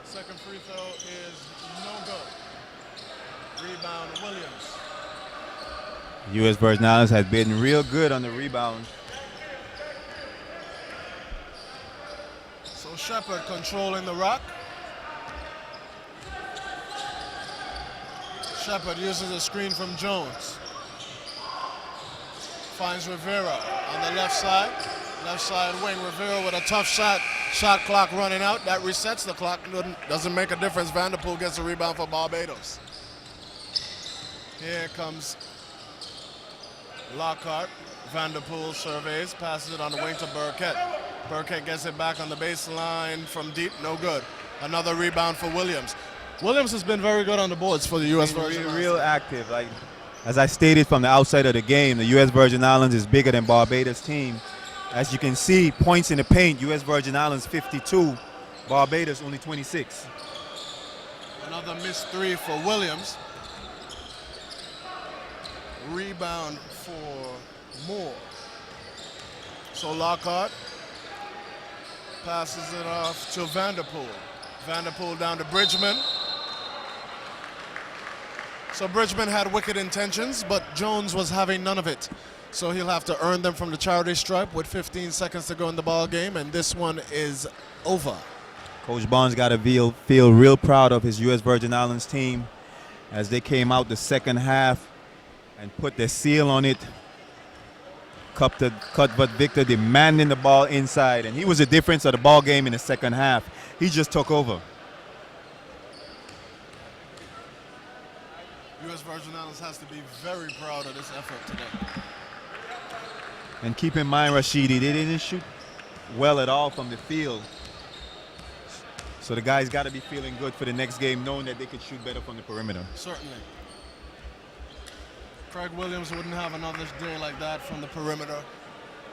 Second free throw is no good. Rebound, Williams. U.S. Virgin Islands has been real good on the rebound. So Shepard controlling the rock. Shepard uses a screen from Jones. Finds Rivera on the left side wing. Rivera with a tough shot. Shot clock running out. That resets the clock. Doesn't make a difference. Vanderpool gets a rebound for Barbados. Here comes Lockhart. Vanderpool surveys, passes it on the wing to Burkett. Burkett gets it back on the baseline from deep, no good. Another rebound for Williams. Williams has been very good on the boards for the U.S. Virgin Islands. Real active. Like, as I stated from the outside of the game, the U.S. Virgin Islands is bigger than Barbados team. As you can see, points in the paint, U.S. Virgin Islands 52, Barbados only 26. Another missed 3 for Williams. Rebound for Moore. So Lockhart passes it off to Vanderpool. Vanderpool down to Bridgman. So Bridgman had wicked intentions, but Jones was having none of it. So he'll have to earn them from the charity stripe with 15 seconds to go in the ball game, and this one is over. Coach Barnes got to feel real proud of his U.S. Virgin Islands team as they came out the second half and put their seal on it cut but Victor demanding the ball inside, and he was the difference of the ball game in the second half. He just took over. U.S. Virgin Islands has to be very proud of this effort today. And keep in mind, Rashidi, they didn't shoot well at all from the field. So the guys got to be feeling good for the next game, knowing that they could shoot better from the perimeter. Certainly. Craig Williams wouldn't have another day like that from the perimeter.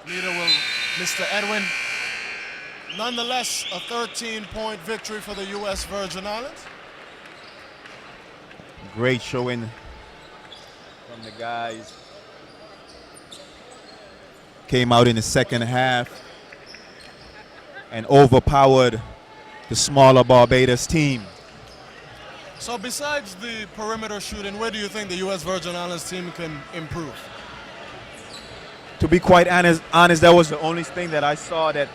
Neither will Mr. Edwin. Nonetheless, a 13-point victory for the U.S. Virgin Islands. Great showing from the guys. Came out in the second half and overpowered the smaller Barbados team. So besides the perimeter shooting, where do you think the U.S. Virgin Islands team can improve? To be quite honest, that was the only thing that I saw that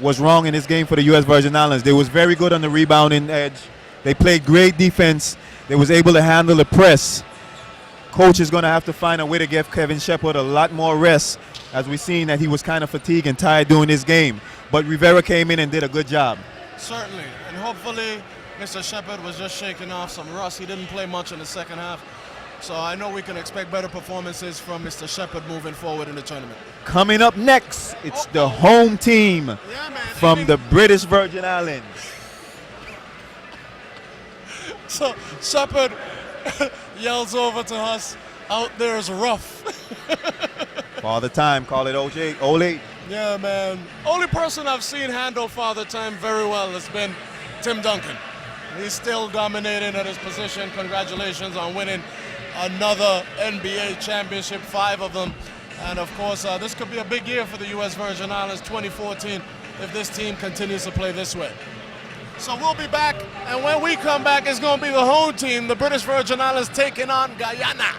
was wrong in this game for the U.S. Virgin Islands. They was very good on the rebounding edge. They played great defense. They was able to handle the press. Coach is going to have to find a way to give Kevin Shepard a lot more rest, as we've seen that he was kind of fatigued and tired during this game. But Rivera came in and did a good job. Certainly, and hopefully Mr. Shepard was just shaking off some rust. He didn't play much in the second half. So I know we can expect better performances from Mr. Shepard moving forward in the tournament. Coming up next, it's the home team from the British Virgin Islands. So Shepard yells over to us, out there is rough. Father Time, call it Ole. Yeah, man. Only person I've seen handle Father Time very well has been Tim Duncan. He's still dominating at his position. Congratulations on winning another NBA championship, 5 of them. And of course, this could be a big year for the U.S. Virgin Islands 2014 if this team continues to play this way. So we'll be back, and when we come back, it's going to be the home team, the British Virgin Islands, taking on Guyana.